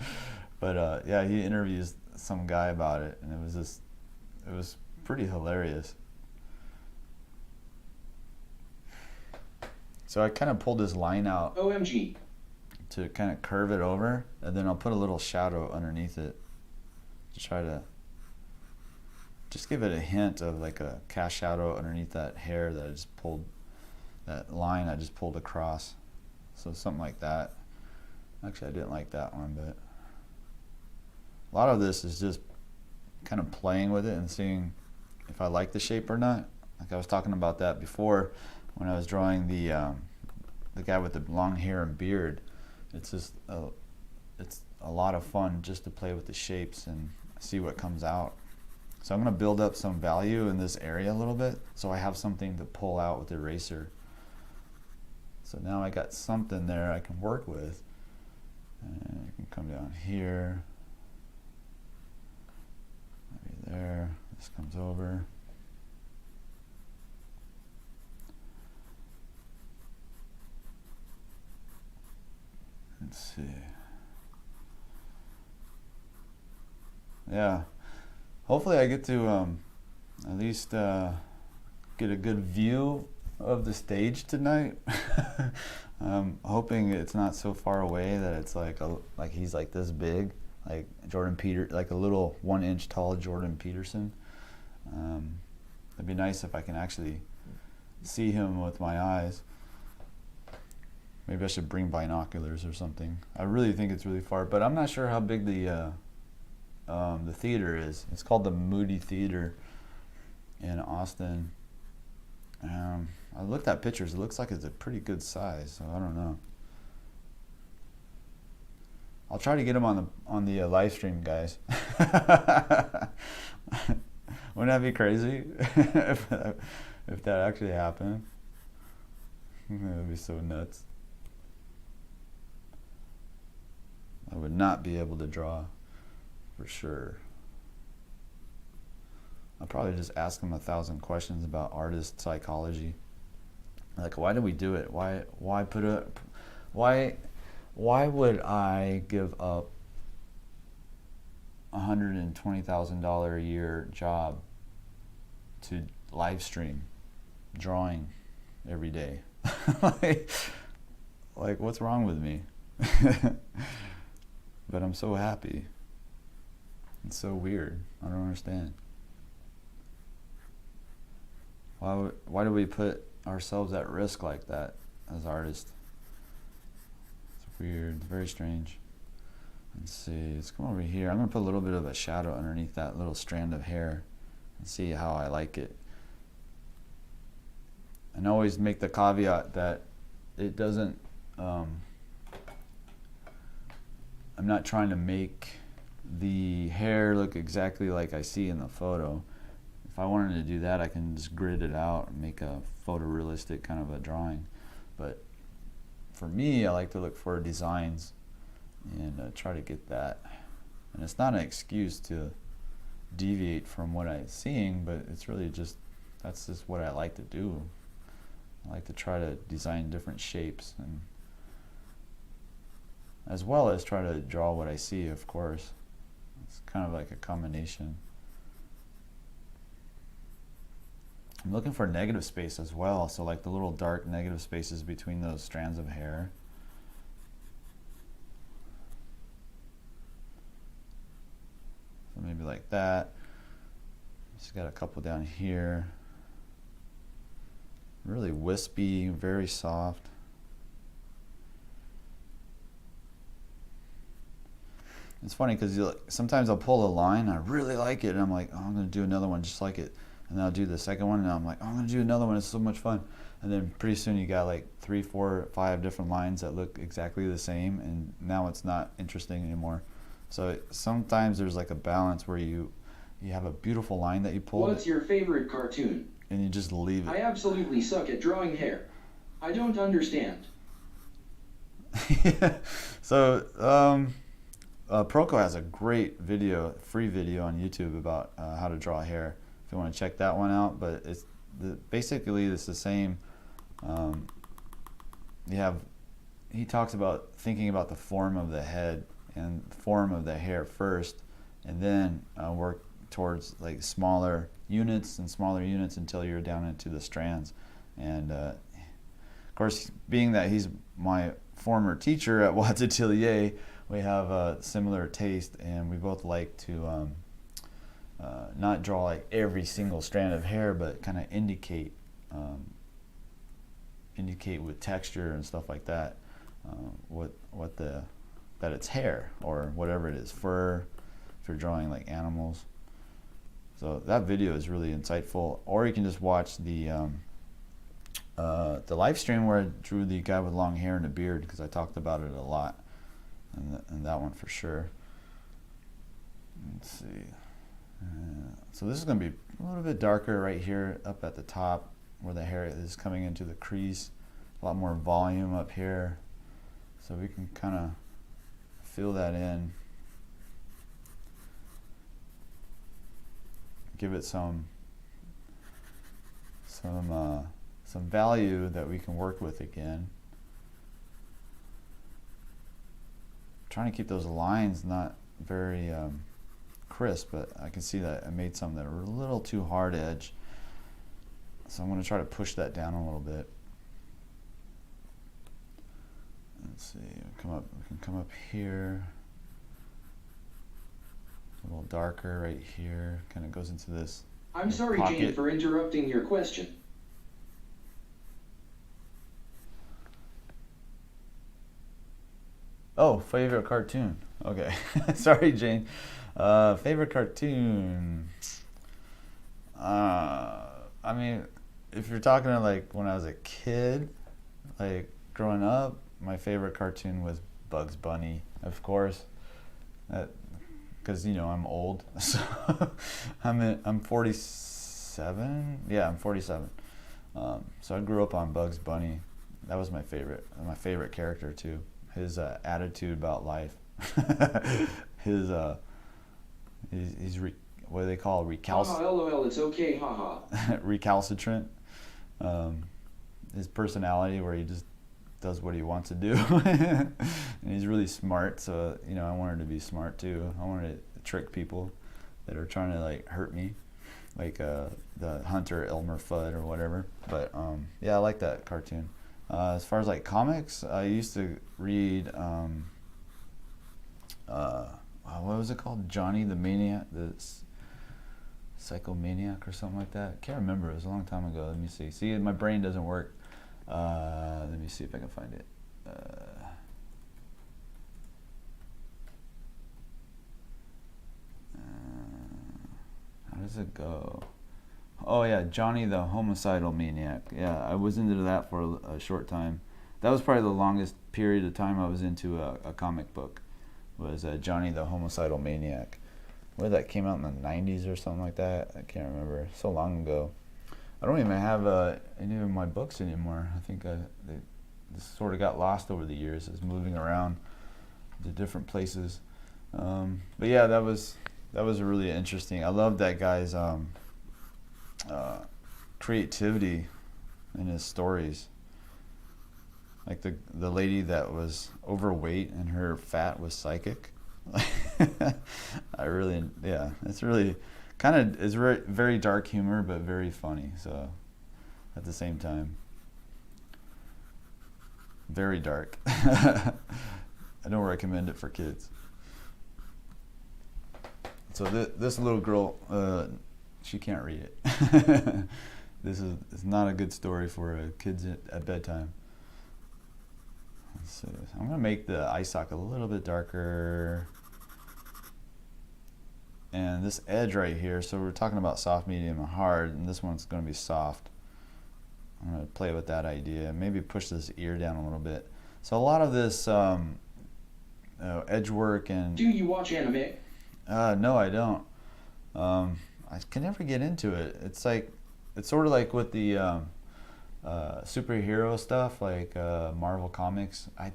But yeah, he interviews some guy about it, and it was pretty hilarious. So I kind of pulled this line out OMG. to kind of curve it over, and then I'll put a little shadow underneath it to try to just give it a hint of like a cast shadow underneath that hair that I just pulled, that line I just pulled across. So something like that. Actually, I didn't like that one, but a lot of this is just kind of playing with it and seeing if I like the shape or not. Like I was talking about that before when I was drawing the guy with the long hair and beard. It's just it's a lot of fun just to play with the shapes and see what comes out. So I'm going to build up some value in this area a little bit so I have something to pull out with the eraser. So now I got something there I can work with. And I can come down here, maybe there, this comes over. Let's see. Yeah, hopefully I get to at least get a good view of the stage tonight. I'm hoping it's not so far away that it's like he's like this big, like Jordan Peter, like a little 1 inch tall Jordan Peterson. It'd be nice if I can actually see him with my eyes. Maybe I should bring binoculars or something. I really think it's really far, but I'm not sure how big the theater is. It's called the Moody Theater in Austin. I looked at pictures. It looks like it's a pretty good size, so I don't know. I'll try to get him on the live stream, guys. Wouldn't that be crazy if that actually happened? That would be so nuts. I would not be able to draw, for sure. I'll probably just ask him 1,000 questions about artist psychology. Like, why do we do it? Why would I give up $120,000 a year job to live stream drawing every day? like what's wrong with me? But I'm so happy. It's so weird. I don't understand. Why do we put ourselves at risk like that as artists? It's weird. It's very strange. Let's see. Let's come over here. I'm going to put a little bit of a shadow underneath that little strand of hair and see how I like it. And always make the caveat that it doesn't... I'm not trying to make the hair look exactly like I see in the photo. If I wanted to do that, I can just grid it out and make a photorealistic kind of a drawing. But for me, I like to look for designs and try to get that. And it's not an excuse to deviate from what I'm seeing, but it's really just, that's just what I like to do. I like to try to design different shapes, and as well as try to draw what I see, of course. It's kind of like a combination. I'm looking for negative space as well, so like the little dark negative spaces between those strands of hair. So maybe like that. Just got a couple down here. Really wispy, very soft. It's funny because sometimes I'll pull a line, I really like it, and I'm like, oh, I'm going to do another one just like it. And then I'll do the second one, and I'm like, oh, I'm going to do another one, it's so much fun. And then pretty soon you got like 3, 4, 5 different lines that look exactly the same, and now it's not interesting anymore. So sometimes there's like a balance where you have a beautiful line that you pull. What's your favorite cartoon? And you just leave it. I absolutely suck at drawing hair. I don't understand. So, Proco has a great video, free video on YouTube about how to draw hair. If you want to check that one out, but it's basically it's the same. He talks about thinking about the form of the head and form of the hair first, and then work towards like smaller units until you're down into the strands. And of course, being that he's my former teacher at 𝔻𝕗𝕐𝕐𝕐, we have a similar taste, and we both like to not draw like every single strand of hair, but kind of indicate with texture and stuff like that that it's hair or whatever it is, fur, if you're drawing like animals. So that video is really insightful. Or you can just watch the live stream where I drew the guy with long hair and a beard, because I talked about it a lot, and that one for sure. Let's see. So this is going to be a little bit darker right here up at the top where the hair is coming into the crease. A lot more volume up here, so we can kind of fill that in, give it some value that we can work with again. Trying to keep those lines not very crisp, but I can see that I made some that are a little too hard edge, so I'm going to try to push that down a little bit. Let's see, we can come up here, a little darker right here, kind of goes into this. I'm sorry, pocket. Jane, for interrupting your question. Oh, favorite cartoon. Okay. Sorry, Jane. Favorite cartoon. I mean, if you're talking to like when I was a kid, like growing up, my favorite cartoon was Bugs Bunny, of course. Because, you know, I'm old. So I'm 47. Yeah, I'm 47. So I grew up on Bugs Bunny. That was my favorite character too. His attitude about life. He's what do they call recalcitrant? LOL, it's okay, haha. Recalcitrant. His personality, where he just does what he wants to do, and he's really smart. So you know, I wanted to be smart too. I wanted to trick people that are trying to like hurt me, like the 𝔸𝕉𝕗𝕚 or whatever. But yeah, I like that cartoon. As far as like comics, I used to read what was it called? Johnny the Maniac, the Psychomaniac or something like that. I can't remember. It was a long time ago. Let me see. See, my brain doesn't work. Let me see if I can find it. How does it go? Oh yeah, Johnny the Homicidal Maniac. Yeah, I was into that for a short time. That was probably the longest period of time I was into a comic book. Was Johnny the Homicidal Maniac. Where that came out in the 90s or something like that. I can't remember. So long ago. I don't even have any of my books anymore. I think they sort of got lost over the years. It's moving around to different places. But yeah, that was really interesting. I love that guy's creativity in his stories. Like the lady that was overweight and her fat was psychic. It's really kind of, it's very, very dark humor, but very funny. So at the same time, very dark. I don't recommend it for kids. So this little girl, she can't read it. This is not a good story for kids at bedtime. Let's see. I'm gonna make the eye socket a little bit darker. And this edge right here, so we're talking about soft, medium, and hard, and this one's going to be soft. I'm going to play with that idea. Maybe push this ear down a little bit. So a lot of this edge work and... Do you watch anime? No, I don't. I can never get into it. It's sort of like with the superhero stuff, like Marvel Comics. I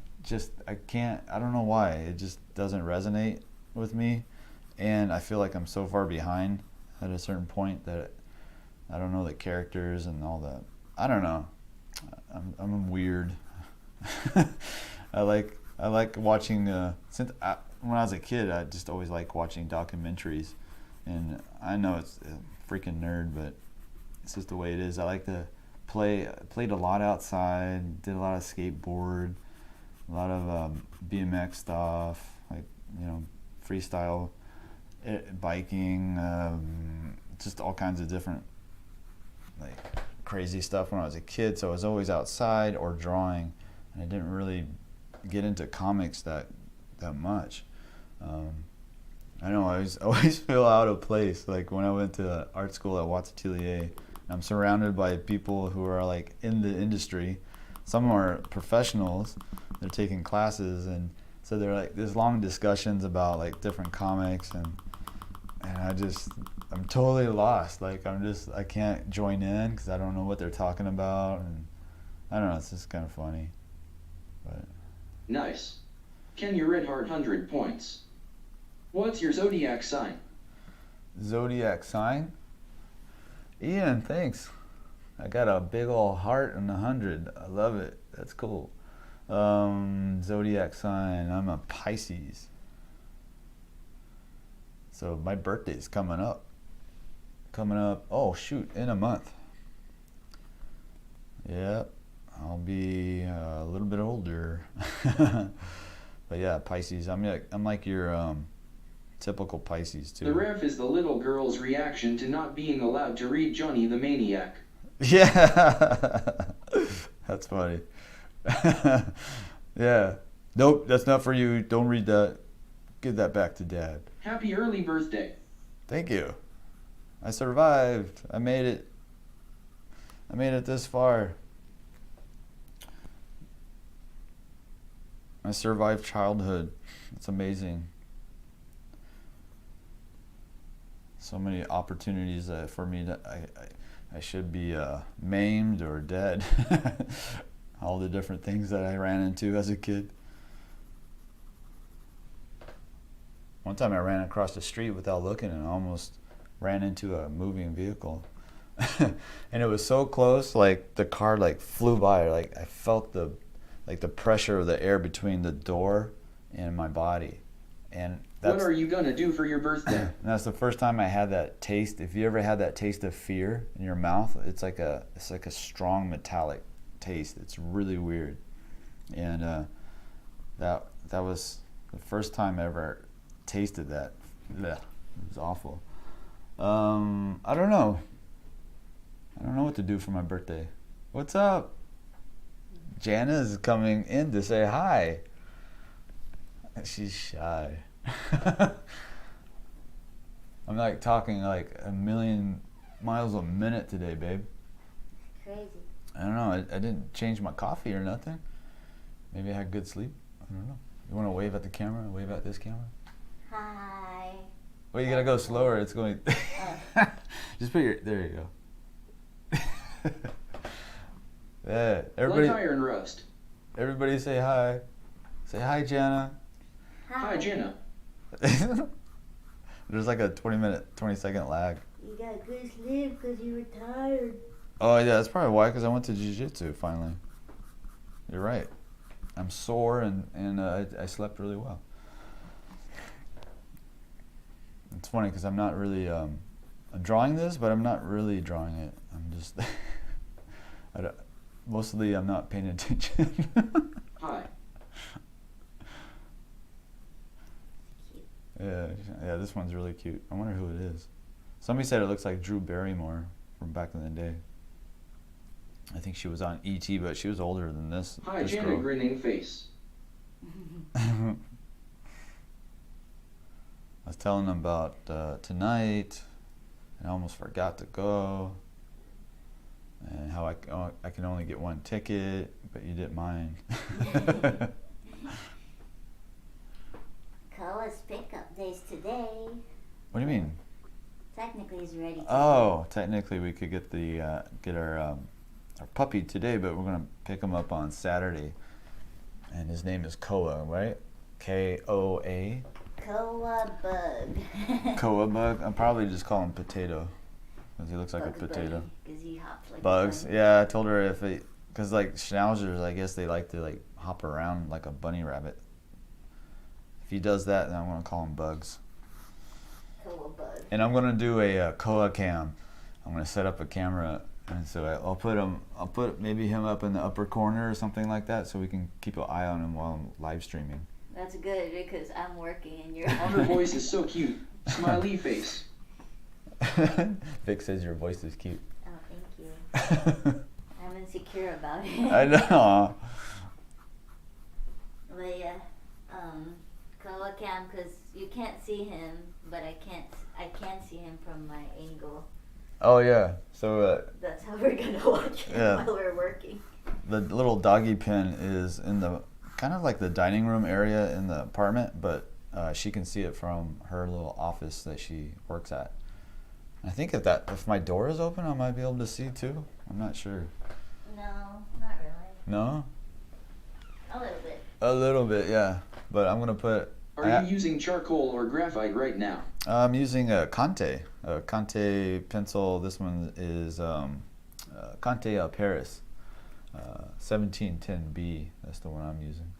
can't, I don't know why. It just doesn't resonate with me. And I feel like I'm so far behind at a certain point that I don't know the characters and all that. I don't know. I'm weird. I like watching. When I was a kid, I just always liked watching documentaries, and I know it's a freaking nerd, but it's just the way it is. I like to played a lot outside. Did a lot of skateboard, a lot of BMX stuff, like freestyle. Biking, just all kinds of different like crazy stuff when I was a kid. So I was always outside or drawing, and I didn't really get into comics that much. I know, I always feel out of place. Like when I went to art school at 𝔻𝕗𝕤𝕒, I'm surrounded by people who are like in the industry. Some are professionals. They're taking classes, and so they're like there's long discussions about like different comics, and I'm totally lost. Like I can't join in because I don't know what they're talking about, and I don't know. It's just kind of funny. But nice. Ken, you're at heart 100 points. What's your zodiac sign? Zodiac sign? Ian, thanks. I got a big old heart and 100. I love it. That's cool. Zodiac sign. I'm a Pisces. So my birthday's coming up. Oh shoot, in a month. Yep. I'll be a little bit older. But yeah, Pisces. I'm like your typical Pisces too. The ref is the little girl's reaction to not being allowed to read Johnny the Maniac. Yeah. That's funny. Yeah. Nope, that's not for you. Don't read that. Give that back to Dad. Happy early birthday. Thank you. I survived. I made it. I made it this far. I survived childhood. It's amazing. So many opportunities for me that I should be maimed or dead. All the different things that I ran into as a kid. One time I ran across the street without looking and almost ran into a moving vehicle. And it was so close, like the car like flew by. Like I felt the pressure of the air between the door and my body. And what are you gonna do for your birthday? And that's the first time I had that taste. If you ever had that taste of fear in your mouth, it's like a strong metallic taste. It's really weird. And that was the first time I ever tasted that. Blech, it was awful. I don't know. I don't know what to do for my birthday. What's up? Jana is coming in to say hi. She's shy. I'm like talking like a million miles a minute today, babe. Crazy. I don't know. I didn't change my coffee or nothing. Maybe I had good sleep. I don't know. You want to wave at the camera? Wave at this camera? Hi. Well, you gotta go slower. It's going. Just put your. There you go. Yeah. Everybody. Like iron rust. Everybody say hi. Say hi, Jana. Hi, Jenna. There's like a 20-second lag. You got good sleep because you were tired. Oh yeah, that's probably why. Because I went to jiu-jitsu finally. You're right. I'm sore and I slept really well. It's funny because I'm not really I'm drawing this, but I'm not really drawing it. I'm just mostly I'm not paying attention. Hi. Yeah, this one's really cute. I wonder who it is. Somebody said it looks like Drew Barrymore from back in the day. I think she was on E.T., but she was older than this. Hi, this Jana, girl. grinning face. I was telling them about tonight, and I almost forgot to go, and how I can only get one ticket, but you didn't mind. Koa's pickup day's today. What do you mean? Technically, he's ready. Oh, technically we could get the get our puppy today, but we're gonna pick him up on Saturday, and his name is Koa, right? K-O-A. Koa Bug. Koa Bug. I'll probably just call him Potato, because he looks like Bugs a potato. Because he hops like Bugs. a bunny. Yeah, I told her if it, because like schnauzers, I guess they like to like hop around like a bunny rabbit. If he does that, then I'm gonna call him Bugs. Koa Bug. And I'm gonna do a Koa cam. I'm gonna set up a camera, and so I'll put maybe him up in the upper corner or something like that, so we can keep an eye on him while I'm live streaming. That's good because I'm working and you're. Her voice is so cute. Smiley face. Vic says your voice is cute. Oh, thank you. I'm insecure about it. I know. But yeah, Koa Cam, because you can't see him, but I can't see him from my angle. Oh yeah, so That's how we're gonna watch him while we're working. The little doggy pen is in the kind of like the dining room area in the apartment, but she can see it from her little office that she works at. I think if my door is open, I might be able to see too. I'm not sure. No, not really. No? A little bit. A little bit, yeah. But I'm gonna put. Are you using charcoal or graphite right now? I'm using a Conte pencil. This one is 𝔸𝕿𝕐𝕐𝕐 1710B. That's the one I'm using.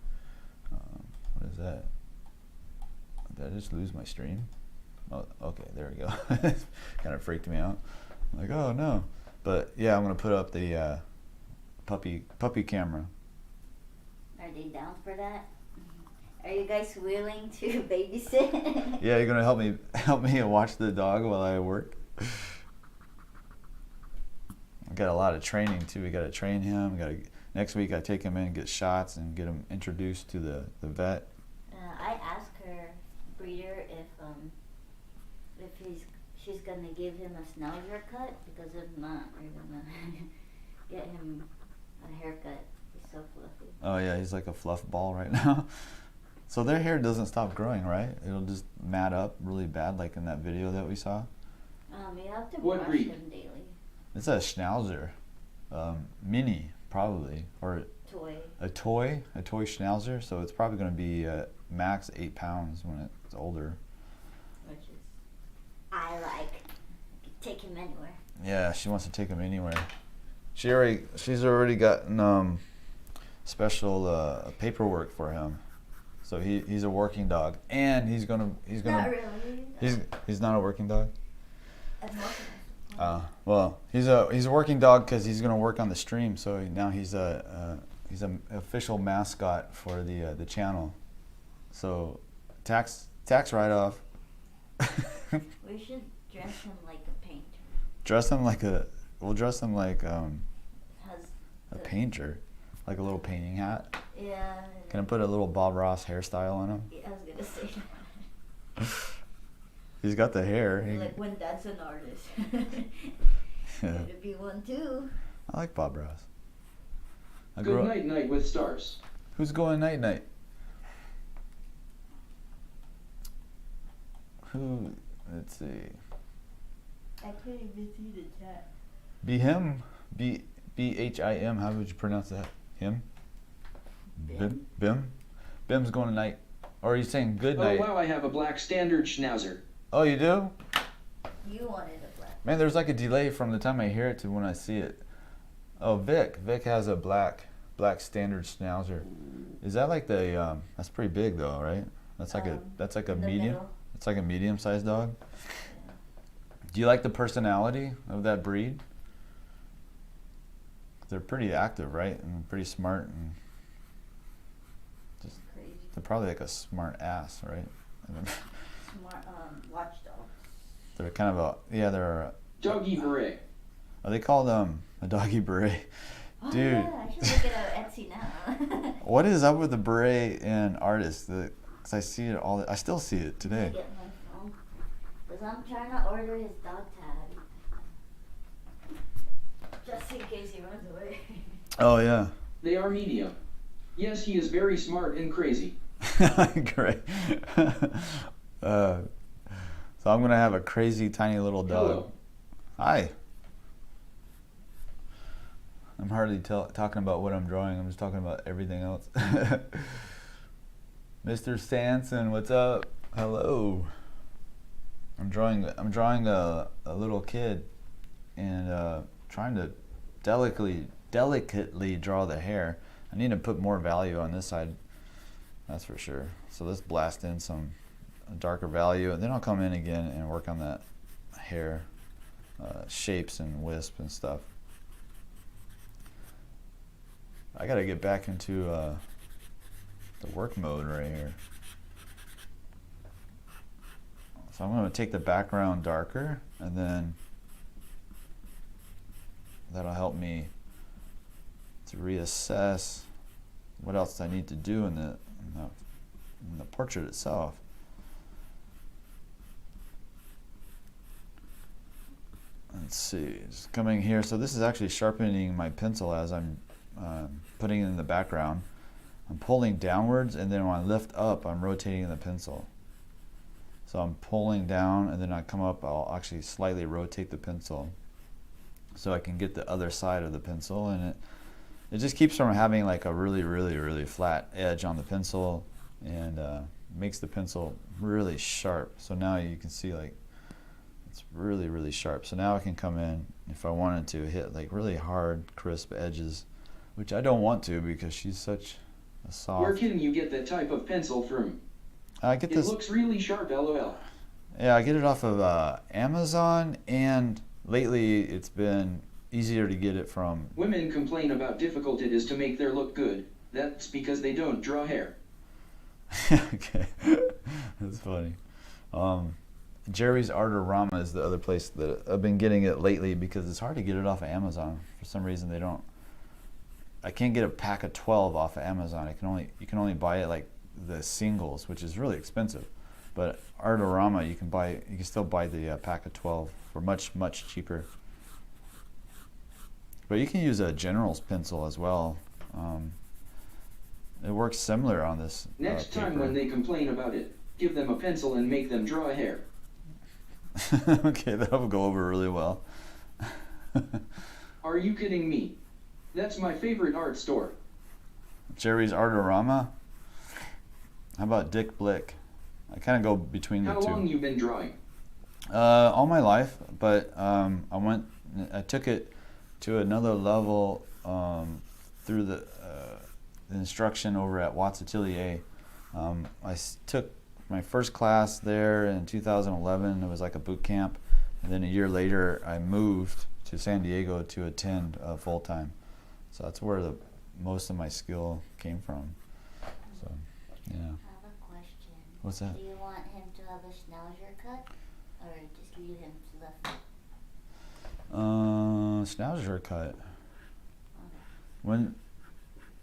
What is that? Did I just lose my stream? Oh, okay, there we go. Kind of freaked me out. I'm like, oh no. But yeah, I'm gonna put up the puppy camera. Are they down for that? Are you guys willing to babysit? Yeah, you're gonna help me watch the dog while I work. I got a lot of training too. We gotta train him. Next week I take him in and get shots and get him introduced to the vet. I asked her breeder if she's gonna give him a 𝔸𝕗𝕥𝕥𝕐𝕐 cut, because if not, we're gonna get him a haircut. He's so fluffy. Oh yeah, he's like a fluff ball right now. So their hair doesn't stop growing, right? It'll just mat up really bad, like in that video that we saw. You have to What brush breed? him daily. It's a Schnauzer, mini probably, or Toy. a toy Schnauzer. So it's probably going to be max 8 pounds when it's older. Which is, I like. Take him anywhere. Yeah, she wants to take him anywhere. She's already gotten special paperwork for him. So he's a working dog, and he's gonna. Not really. He's not a working dog. That's awesome. Well, he's a working dog because he's gonna work on the stream. So now he's an official mascot for the channel. So tax write-off. We should dress him like a painter. We'll dress him like a Has painter, like a little painting hat. Yeah. Can I put a little Bob Ross hairstyle on him? I was gonna say that. He's got the hair. Like when Dad's an artist. Yeah. Gotta be one too. I like Bob Ross. Good night night with stars. Who's going night night? Who? Let's see. I can't even see the chat. Be him. BHIM. How would you pronounce that? Him. Bim. Bim's going tonight. Or are you saying good night? Oh wow, I have a black standard Schnauzer. Oh, you do? You wanted a black. Man, there's like a delay from the time I hear it to when I see it. Oh, Vic has a black standard Schnauzer. Is that like the that's pretty big though, right? That's like a medium. Middle. It's like a medium-sized dog. Yeah. Do you like the personality of that breed? They're pretty active, right? And pretty smart, and just Crazy. they're probably like a smart ass, right? Smart watchdog. They're kind of they're 𝔸𝕿𝕒𝕚𝕁. Are they called a doggy beret? Oh, Dude. yeah, I should look it up Etsy now. What is up with the beret and artists? Because I see it I still see it today. Get my phone. Because I'm trying to order his dog tag. Just in case he runs away. Oh, yeah. They are medium. Yes, he is very smart and crazy. Great. So I'm going to have a crazy tiny little dog. Hello. Hi. I'm hardly talking about what I'm drawing. I'm just talking about everything else. Mr. Sanson, what's up? Hello. I'm drawing a little kid and trying to delicately draw the hair. I need to put more value on this side. That's for sure. So let's blast in some darker value, and then I'll come in again and work on that hair shapes and wisp and stuff. I gotta get back into the work mode right here. So I'm gonna take the background darker, and then that'll help me to reassess what else I need to do in the portrait itself. let's see, just coming here. So this is actually sharpening my pencil as I'm putting it in the background. I'm pulling downwards, and then when I lift up, I'm rotating the pencil. So I'm pulling down, and then I come up, I'll actually slightly rotate the pencil so I can get the other side of the pencil, and it just keeps from having like a really flat edge on the pencil, and makes the pencil really sharp. So now you can see like it's really sharp. So now I can come in, if I wanted to, hit like really hard, crisp edges, which I don't want to because she's such a soft. Where can you get that type of pencil from? I get this. It looks really sharp, LOL. Yeah, I get it off of Amazon, and lately it's been easier to get it from. Women complain about difficult it is to make their look good. That's because they don't draw hair. Okay, that's funny. Jerry's Artorama is the other place that I've been getting it lately because it's hard to get it off of Amazon. For some reason they don't. I can't get a pack of 12 off of Amazon. You can only buy it like the singles, which is really expensive. But Artorama, you can still buy the pack of 12 for much cheaper. But you can use a General's pencil as well. It works similar on this. Next time when they complain about it, give them a pencil and make them draw a hair. Okay, that'll go over really well. Are you kidding me? That's my favorite art store. Jerry's Artorama. How about Dick Blick? I kind of go between the two. How long you been drawing? All my life, but I took it to another level through the instruction over at 𝔻𝕗𝕐𝕐𝕐. I took my first class there in 2011. It was like a boot camp, and then a year later I moved to San Diego to attend full time. So that's where most of my skill came from. So, yeah. I have a question. What's that? Do you want him to have a 𝔻𝕤𝕐𝕐 cut, or just leave him to left? 𝔻𝕤𝕐𝕐 cut. Okay.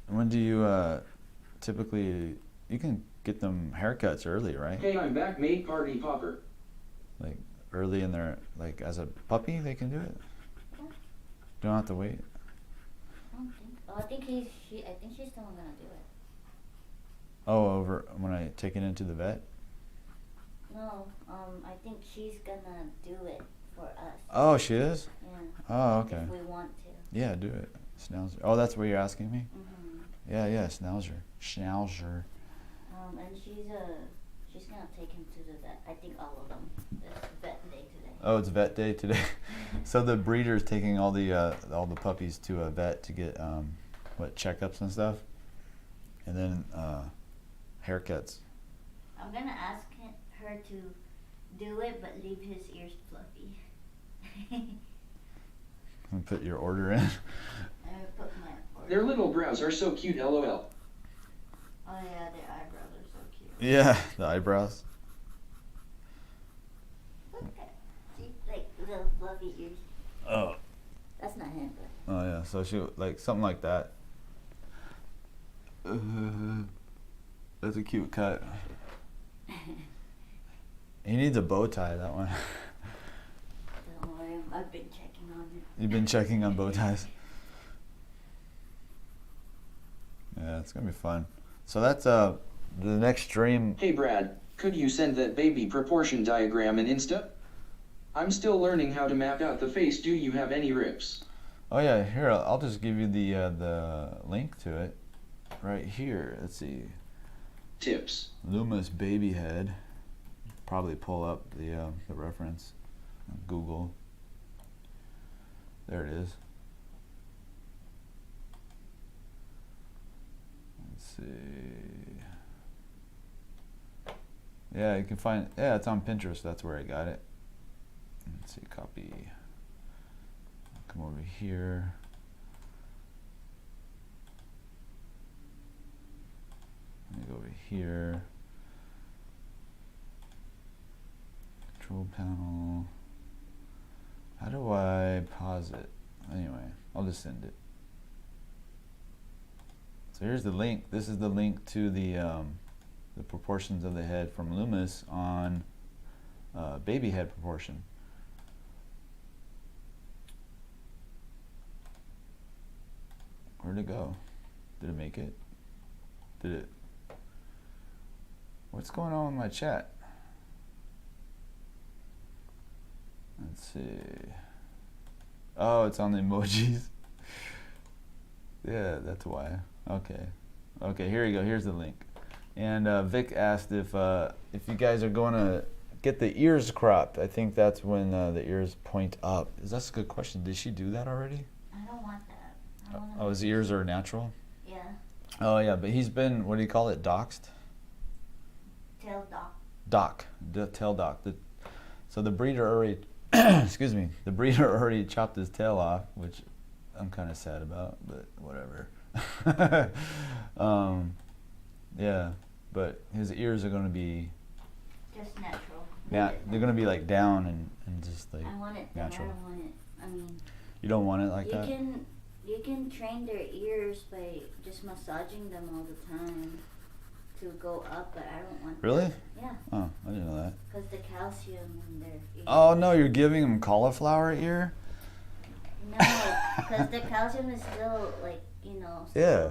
When do you typically, you can get them haircuts early, right? Hey, I'm back, mate. Party popper. Like early in their, like as a puppy they can do it? Yeah. Don't have to wait? I don't think. Oh, I think I think she's the one gonna do it. Oh, over when I take it into the vet? No, I think she's gonna do it for us. Oh, she is? Yeah. Oh, okay. If we want to. Yeah, do it. Schnauzer. Oh, that's what you're asking me? Mm-hmm. Yeah, Schnauzer. And she's gonna take him to the vet. I think all of them. It's vet day today. Oh, it's vet day today. So the breeder's taking all the puppies to a vet to get checkups and stuff, and then haircuts. I'm gonna ask her to do it, but leave his ears fluffy. And put your order in. I put my order. Their little brows are so cute, LOL. Oh yeah, their eyebrows are so cute. Yeah, the eyebrows. Look at, see, like little fluffy ears. Oh. That's not him, but. Oh yeah, so she like something like that. That's a cute cut. He needs a bow tie, that one. Don't worry, I've been checking on it. You've been checking on bow ties. Yeah, it's gonna be fun. So that's the next stream. Hey Brad, could you send that baby proportion diagram in Insta? I'm still learning how to map out the face. Do you have any rips? Oh yeah, here I'll just give you the link to it right here. Let's see. Tips. Loomis baby head. Probably pull up the reference on Google. There it is. Let's see. Yeah, you can find. Yeah, it's on Pinterest. That's where I got it. Let's see, copy. Come over here. Let me go over here. Control panel. How do I pause it? Anyway, I'll just send it. So here's the link. This is the link to the proportions of the head from Loomis on baby head proportion. Where'd it go? Did it make it? Did it? What's going on with my chat? Let's see. Oh, it's on the emojis. Yeah, that's why. Okay. Okay, here you go. Here's the link. And Vic asked if you guys are going to get the ears cropped. I think that's when the ears point up. That's a good question. Did she do that already? I don't want that. Oh, his ears are natural? Yeah. Oh, yeah, but he's been, what do you call it, doxed? 𝕬𝕐𝕥𝕥𝕬𝕐𝕥. The tail dock. So the breeder already, excuse me, the breeder already chopped his tail off, which I'm kind of sad about, but whatever. Yeah, but his ears are going to be just natural. they're going to be like down and just like I want it natural. I don't want it. I mean, you don't want it like that? You can train their ears by just massaging them all the time to go up, but I don't want Really? that. Yeah. Oh, I didn't know that. Because the calcium in their ears. Oh, no, you're giving them cauliflower ear? No, because the calcium is still like, Yeah.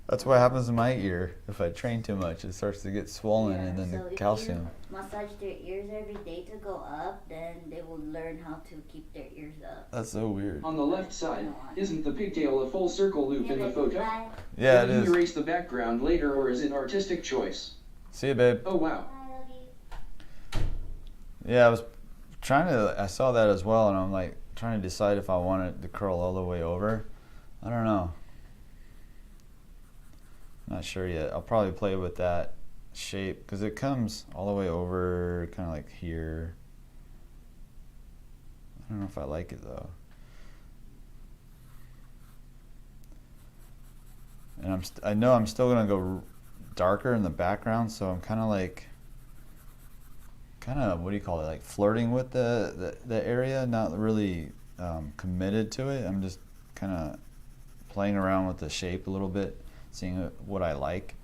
That's what happens in my ear. If I train too much, it starts to get swollen, and then so the if calcium. you massage their ears every day to go up, then they will learn how to keep their ears up. That's so weird. On the left side, isn't the pigtail a full circle loop in the photo? Bye. Yeah, Will it you is. erase the background later, or is it artistic choice? See you, babe. Oh wow. Bye, love you. Yeah, I was I saw that as well, and I'm like trying to decide if I want it to curl all the way over. I don't know. Not sure yet. I'll probably play with that shape because it comes all the way over, kind of like here. I don't know if I like it though. And I know I'm still gonna go darker in the background, so I'm kind of what do you call it? Like flirting with the area, not really committed to it. I'm just kind of playing around with the shape a little bit, seeing what I like,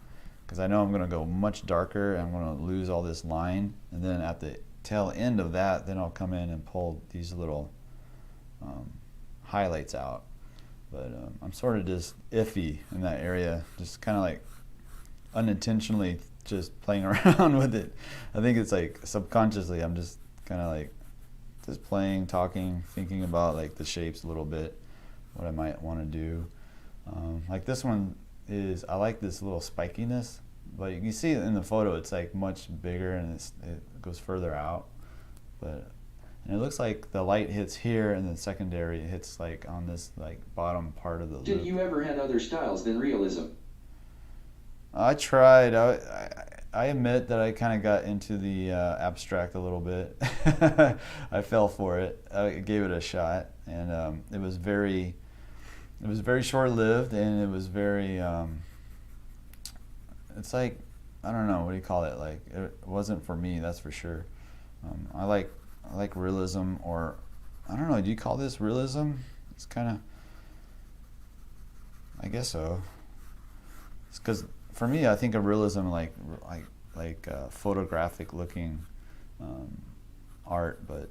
because I know I'm going to go much darker and I'm going to lose all this line, and then at the tail end of that, then I'll come in and pull these little highlights out. But I'm sort of just iffy in that area, just kind of like unintentionally just playing around with it. I think it's like subconsciously I'm just kind of like just playing, talking, thinking about like the shapes a little bit, what I might want to do. Like this one is, I like this little spikiness, but you can see in the photo it's like much bigger and it goes further out. But and it looks like the light hits here and then secondary hits like on this like bottom part of the loop. Did you ever had other styles than realism? I tried. I admit that I kind of got into the abstract a little bit. I fell for it. I gave it a shot, and it was very short-lived, and it was very. It's like, I don't know, what do you call it? Like it wasn't for me, that's for sure. I like realism, or I don't know. Do you call this realism? It's kind of. I guess so. It's because. For me, I think of realism like photographic looking art, but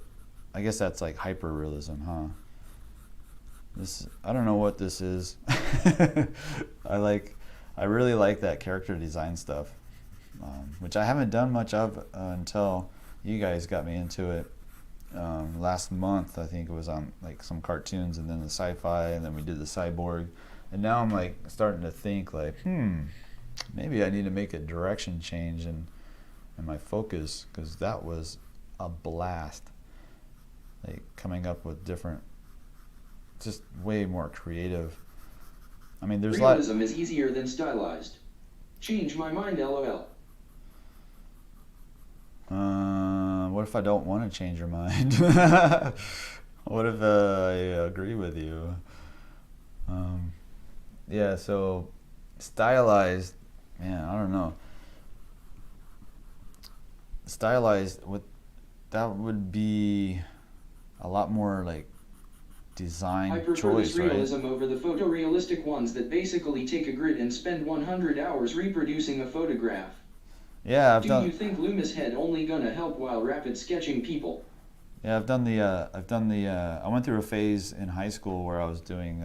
I guess that's like hyper realism, huh? I don't know what this is. I really like that character design stuff, which I haven't done much of until you guys got me into it. Last month, I think it was on like some cartoons, and then the sci-fi, and then we did the cyborg, and now I'm like starting to think like, maybe I need to make a direction change in my focus, because that was a blast. Like coming up with different, just way more creative. I mean, there's realism is easier than stylized. Change my mind, LOL. What if I don't want to change your mind? What if I agree with you? Yeah, so stylized. Man, I don't know. Stylized, that would be a lot more like design I prefer choice, this realism over the photorealistic ones that basically take a grid and spend 100 hours reproducing a photograph. Yeah, Do you think Loomis had only gonna help while rapid sketching people? Yeah, I went through a phase in high school where I was doing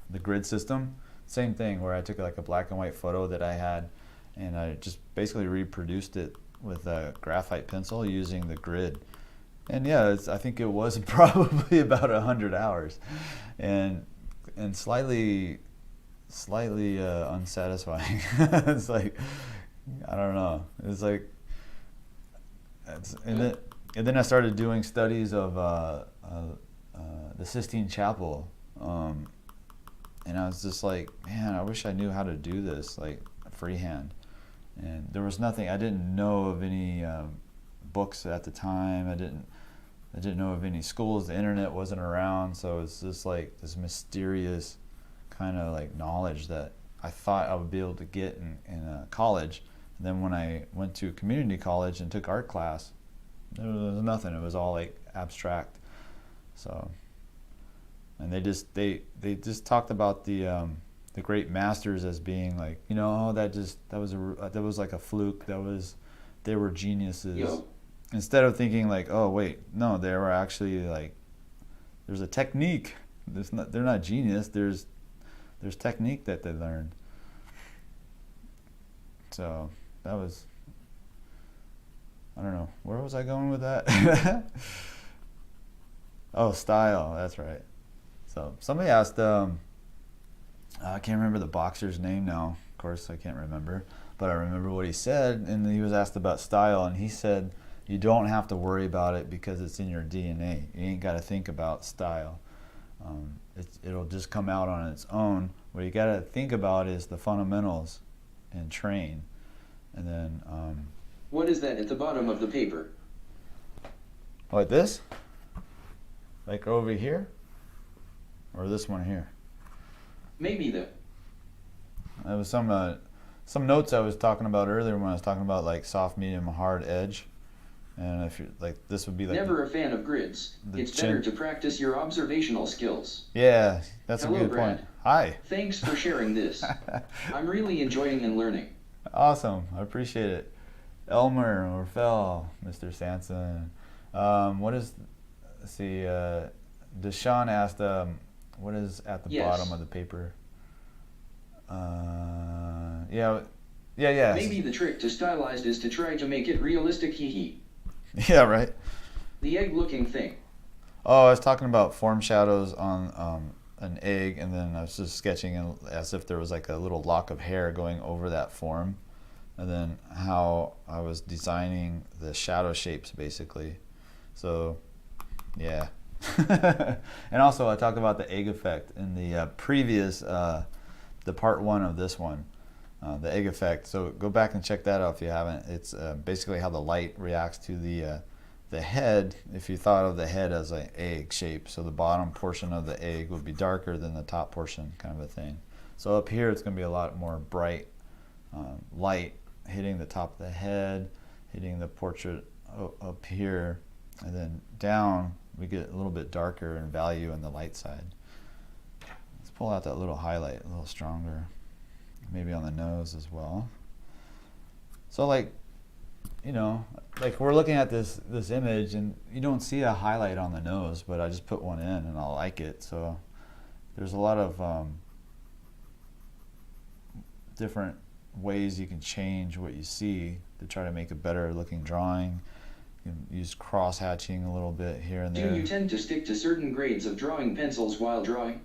the grid system. same thing where I took like a black and white photo that I had, and I just basically reproduced it with a graphite pencil using the grid. And yeah, I think it was probably about 100 hours, and slightly unsatisfying. It's like, I don't know. It's like, and then I started doing studies of the Sistine Chapel, and I was just like, man, I wish I knew how to do this like freehand. And there was nothing. I didn't know of any books at the time. I didn't know of any schools. The internet wasn't around, so it's just like this mysterious kind of like knowledge that I thought I would be able to get in college. And then when I went to community college and took art class, there was nothing. It was all like abstract. So, and they just talked about the great masters as being like, you know, oh, that was like a fluke. They were geniuses. Yo. Instead of thinking like, oh wait, no, they were actually like, there's a technique. They're not genius. There's technique that they learned. So that was, I don't know, where was I going with that? Oh, style, that's right. So somebody asked, I can't remember the boxer's name now. Of course, I can't remember, but I remember what he said, and he was asked about style, and he said, you don't have to worry about it because it's in your DNA. You ain't got to think about style. It'll just come out on its own. What you got to think about is the fundamentals and train. And then... what is that at the bottom of the paper? Like this? Like over here? Or this one here? Maybe the... There was some notes I was talking about earlier when I was talking about like soft, medium, hard edge. And if you like, this would be like never a fan of grids. It's better to practice your observational skills. Yeah, that's Hello, a good Brad. point. Hi. Thanks for sharing this. I'm really enjoying and learning. Awesome, I appreciate it. Elmer or Fell, Mr. Sanson. What is? Let's see. Deshaun asked, what is at the bottom of the paper? Yeah. Maybe the trick to stylized is to try to make it realistic. Hee. Yeah, right. The egg-looking thing. Oh, I was talking about form shadows on an egg, and then I was just sketching as if there was like a little lock of hair going over that form, and then how I was designing the shadow shapes basically. So, yeah. And also I talked about the egg effect in the previous, the part 1 of this one. The egg effect. So go back and check that out if you haven't. It's basically how the light reacts to the head. If you thought of the head as an egg shape, so the bottom portion of the egg would be darker than the top portion, kind of a thing. So up here it's going to be a lot more bright light hitting the top of the head, hitting the portrait up here, and then down we get a little bit darker in value on the light side. Let's pull out that little highlight a little stronger. Maybe on the nose as well. So like, you know, like we're looking at this image and you don't see a highlight on the nose, but I just put one in and I like it. So there's a lot of different ways you can change what you see to try to make a better looking drawing. You can use cross hatching a little bit here and there. Do you tend to stick to certain grades of drawing pencils while drawing?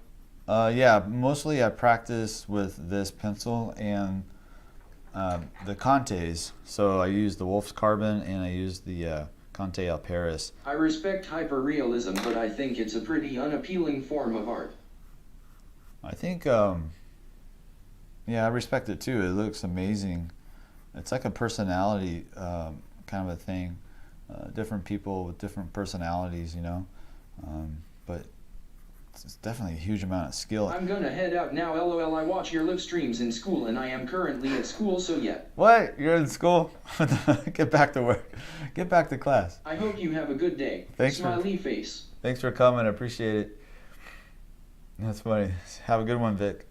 Yeah, mostly I practice with this pencil and the Contes. So I use the Wolf's Carbon and I use the Conte 𝗿𝕗𝕗. I respect hyper-realism, but I think it's a pretty unappealing form of art. I think, yeah, I respect it too. It looks amazing. It's like a personality kind of a thing. Different people with different personalities, you know. But it's definitely a huge amount of skill. I'm gonna head out now. LOL. I watch your live streams in school, and I am currently at school, so yeah. What? You're in school? Get back to work. Get back to class. I hope you have a good day. Thanks Smiley face. Thanks for coming. I appreciate it. That's funny. Have a good one, Vic.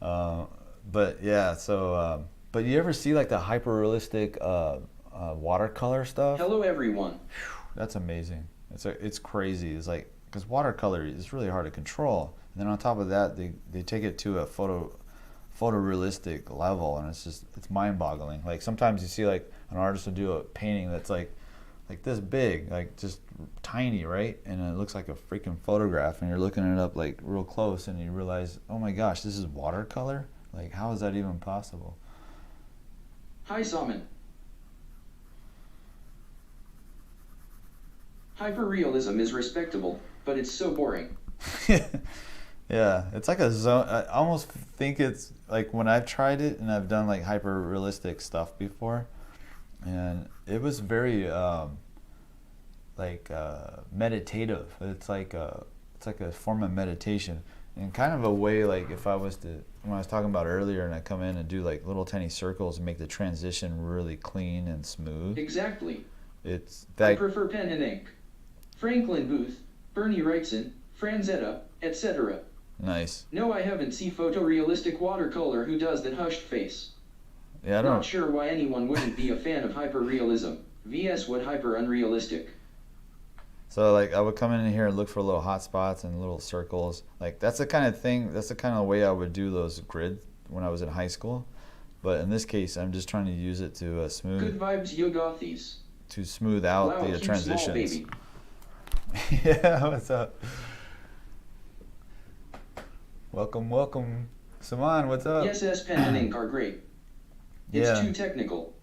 But yeah, so but you ever see like the hyper realistic watercolor stuff? Hello, everyone. That's amazing. It's crazy. It's like, because watercolor is really hard to control, and then on top of that, they take it to a photorealistic level, and it's mind-boggling. Like sometimes you see like an artist will do a painting that's like this big, like just tiny, right? And it looks like a freaking photograph, and you're looking it up like real close, and you realize, oh my gosh, this is watercolor? Like, how is that even possible? Hi, Salmon. Hyperrealism is respectable, but it's so boring. Yeah, it's like a zone. I almost think it's like when I've tried it and I've done like hyper realistic stuff before, and it was very meditative. It's like a form of meditation in kind of a way, like if I was to, when I was talking about earlier, and I come in and do like little tiny circles and make the transition really clean and smooth. Exactly. It's that. I prefer pen and ink. Franklin Booth, Bernie Wrightson, Franzetta, etc. Nice. No, I haven't seen photorealistic watercolor who does that hushed face. Yeah, I don't. Not sure why anyone wouldn't be a fan of hyperrealism. VS what hyper unrealistic. So like I would come in here and look for little hot spots and little circles. Like that's the kind of thing, that's the kind of way I would do those grids when I was in high school. But in this case, I'm just trying to use it to smooth. Good vibes, Yogothes. To smooth out wow, the transitions. Small baby. Yeah, what's up? Welcome. Saman, what's up? Yes, pen and ink are great. It's too technical.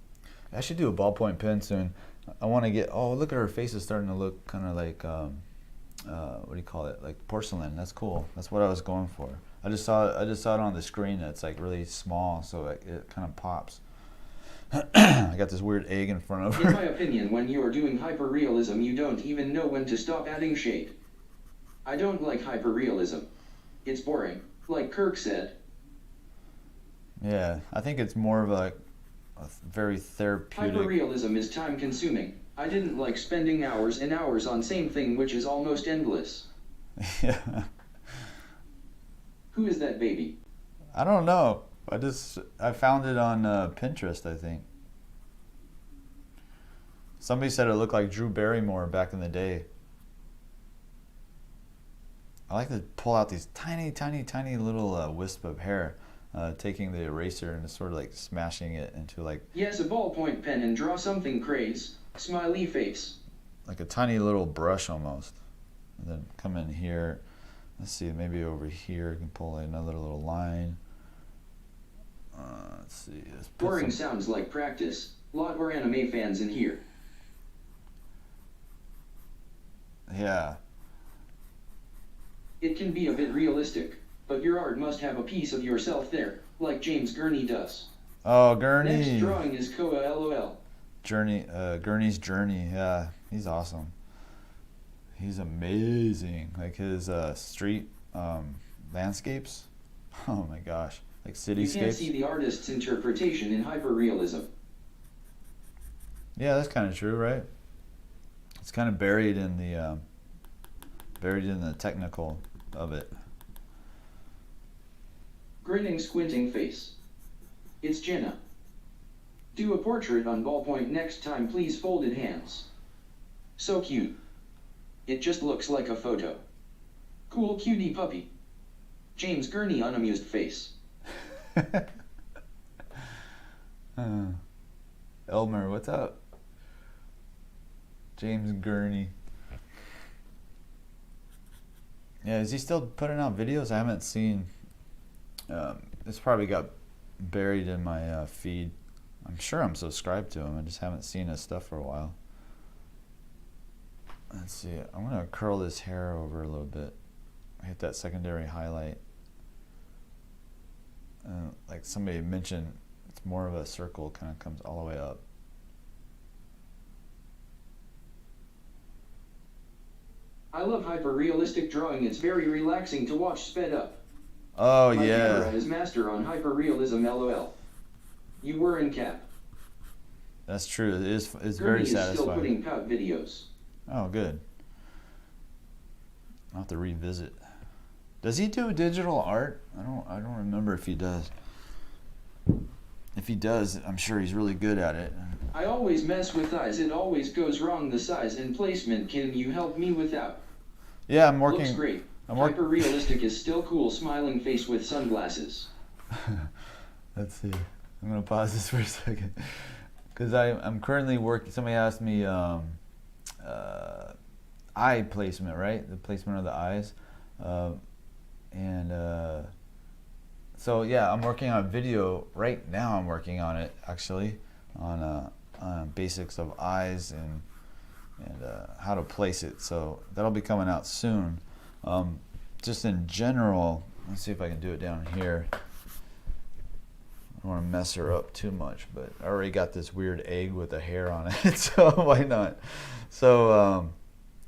I should do a ballpoint pen soon. I want to get, oh, look at her face is starting to look kind of like, what do you call it? Like porcelain. That's cool. That's what I was going for. I just saw it on the screen. It's like really small, so it kind of pops. I got this weird egg in front of her. In my opinion, when you are doing hyperrealism, you don't even know when to stop adding shade. I don't like hyperrealism. It's boring, like Kirk said. Yeah, I think it's more of a very therapeutic. Hyperrealism is time-consuming. I didn't like spending hours and hours on same thing, which is almost endless. Yeah. Who is that baby? I don't know. I found it on Pinterest, I think. Somebody said it looked like Drew Barrymore back in the day. I like to pull out these tiny little wisp of hair, taking the eraser and just sort of like smashing it into like... Yes, a ballpoint pen and draw something crazy. Smiley face. Like a tiny little brush almost. And then come in here. Let's see, maybe over here I can pull another little line. Let's see. Boring sounds like practice. Lot more anime fans in here. Yeah. It can be a bit realistic, but your art must have a piece of yourself there, like James Gurney does. Oh, Gurney. Next drawing is 𝔻𝕖𝕥𝕥𝕥𝕥. Gurney's journey. Yeah, he's awesome. He's amazing. Like his street landscapes. Oh my gosh. Like cityscapes. You can't see the artist's interpretation in hyperrealism. Yeah, that's kind of true, right? It's kind of buried in the technical of it. Grinning, squinting face. It's Jenna. Do a portrait on ballpoint next time, please. Folded hands. So cute. It just looks like a photo. Cool cutie puppy. James Gurney unamused face. Elmer, what's up? James Gurney. Yeah, is he still putting out videos? I haven't seen. It's probably got buried in my feed. I'm sure I'm subscribed to him. I just haven't seen his stuff for a while. Let's see. I'm gonna curl this hair over a little bit. Hit that secondary highlight. Like somebody mentioned, it's more of a circle. Kind of comes all the way up. I love hyper-realistic drawing. It's very relaxing to watch sped up. Oh, My yeah. camera is master on hyper-realism, LOL. You were in cap. That's true. It's Gurney very is still satisfying. putting out videos. Oh, good. I'll have to revisit. Does he do digital art? I don't remember if he does. If he does, I'm sure he's really good at it. I always mess with eyes. It always goes wrong. The size and placement. Can you help me with that? Yeah, I'm working. Looks great. Hyper-realistic is still cool. Smiling face with sunglasses. Let's see. I'm gonna pause this for a second because I'm currently working. Somebody asked me eye placement, right? The placement of the eyes, and so yeah, I'm working on a video right now. I'm working on it actually on basics of eyes and how to place it. So that'll be coming out soon. Just in general, let's see if I can do it down here. I don't want to mess her up too much, but I already got this weird egg with a hair on it, so why not? So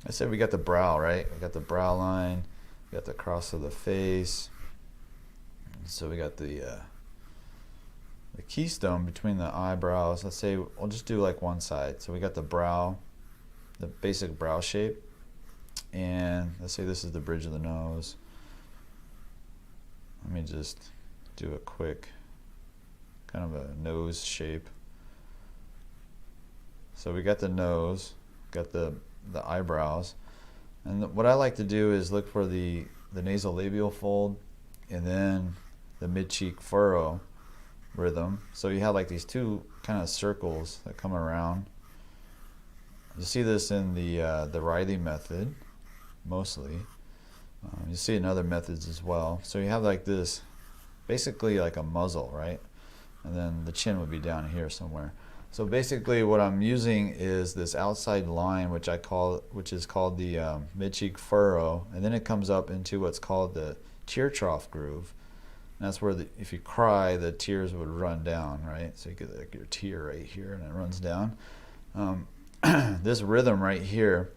I said we got the brow, right? We got the brow line, we got the cross of the face. So we got the keystone between the eyebrows. Let's say we'll just do like one side. So we got the brow, the basic brow shape, and let's say this is the bridge of the nose. Let me just do a quick kind of a nose shape. So we got the nose, got the eyebrows, and what I like to do is look for the nasal labial fold and then the mid-cheek furrow rhythm. So you have like these two kind of circles that come around. You see this in the Reilly method mostly. You see it in other methods as well. So you have like this, basically like a muzzle, right? And then the chin would be down here somewhere. So basically what I'm using is this outside line, which is called the mid-cheek furrow, and then it comes up into what's called the tear trough groove. And that's where if you cry, the tears would run down, right? So you get like your tear right here, and it runs down. This rhythm right here,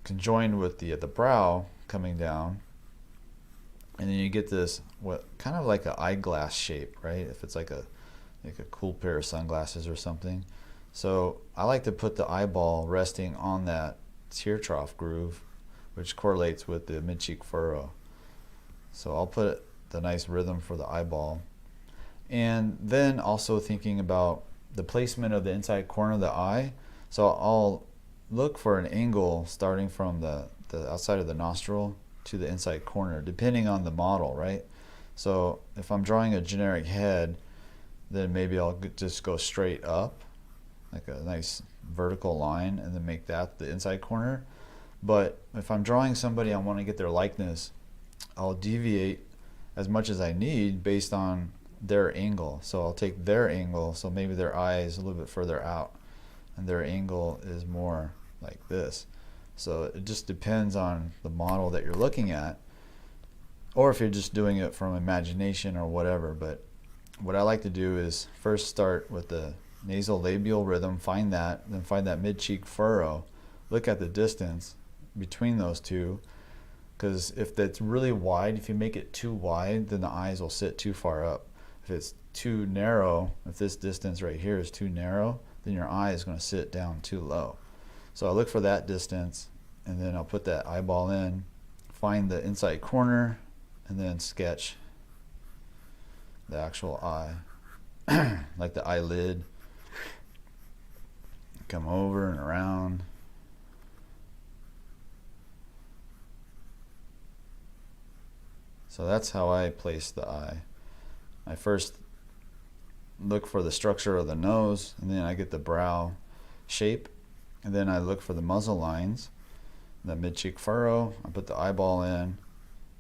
conjoined with the brow coming down, and then you get this what kind of like an eyeglass shape, right? If it's like a cool pair of sunglasses or something. So I like to put the eyeball resting on that tear trough groove, which correlates with the mid-cheek furrow. So I'll put the nice rhythm for the eyeball. And then also thinking about the placement of the inside corner of the eye. So I'll look for an angle starting from the outside of the nostril to the inside corner, depending on the model, right? So if I'm drawing a generic head, then maybe I'll just go straight up, like a nice vertical line, and then make that the inside corner. But if I'm drawing somebody I want to get their likeness, I'll deviate as much as I need based on their angle. So I'll take their angle, so maybe their eye is a little bit further out and their angle is more like this. So it just depends on the model that you're looking at, or if you're just doing it from imagination or whatever. But what I like to do is first start with the nasal labial rhythm, find that, then find that mid-cheek furrow, look at the distance between those two, because if that's really wide, if you make it too wide, then the eyes will sit too far up. If it's too narrow, if this distance right here is too narrow, then your eye is going to sit down too low. So I look for that distance, and then I'll put that eyeball in, find the inside corner, and then sketch the actual eye, like the eyelid. Come over and around. So that's how I place the eye. I first look for the structure of the nose, and then I get the brow shape, and then I look for the muzzle lines, the mid-cheek furrow. I put the eyeball in,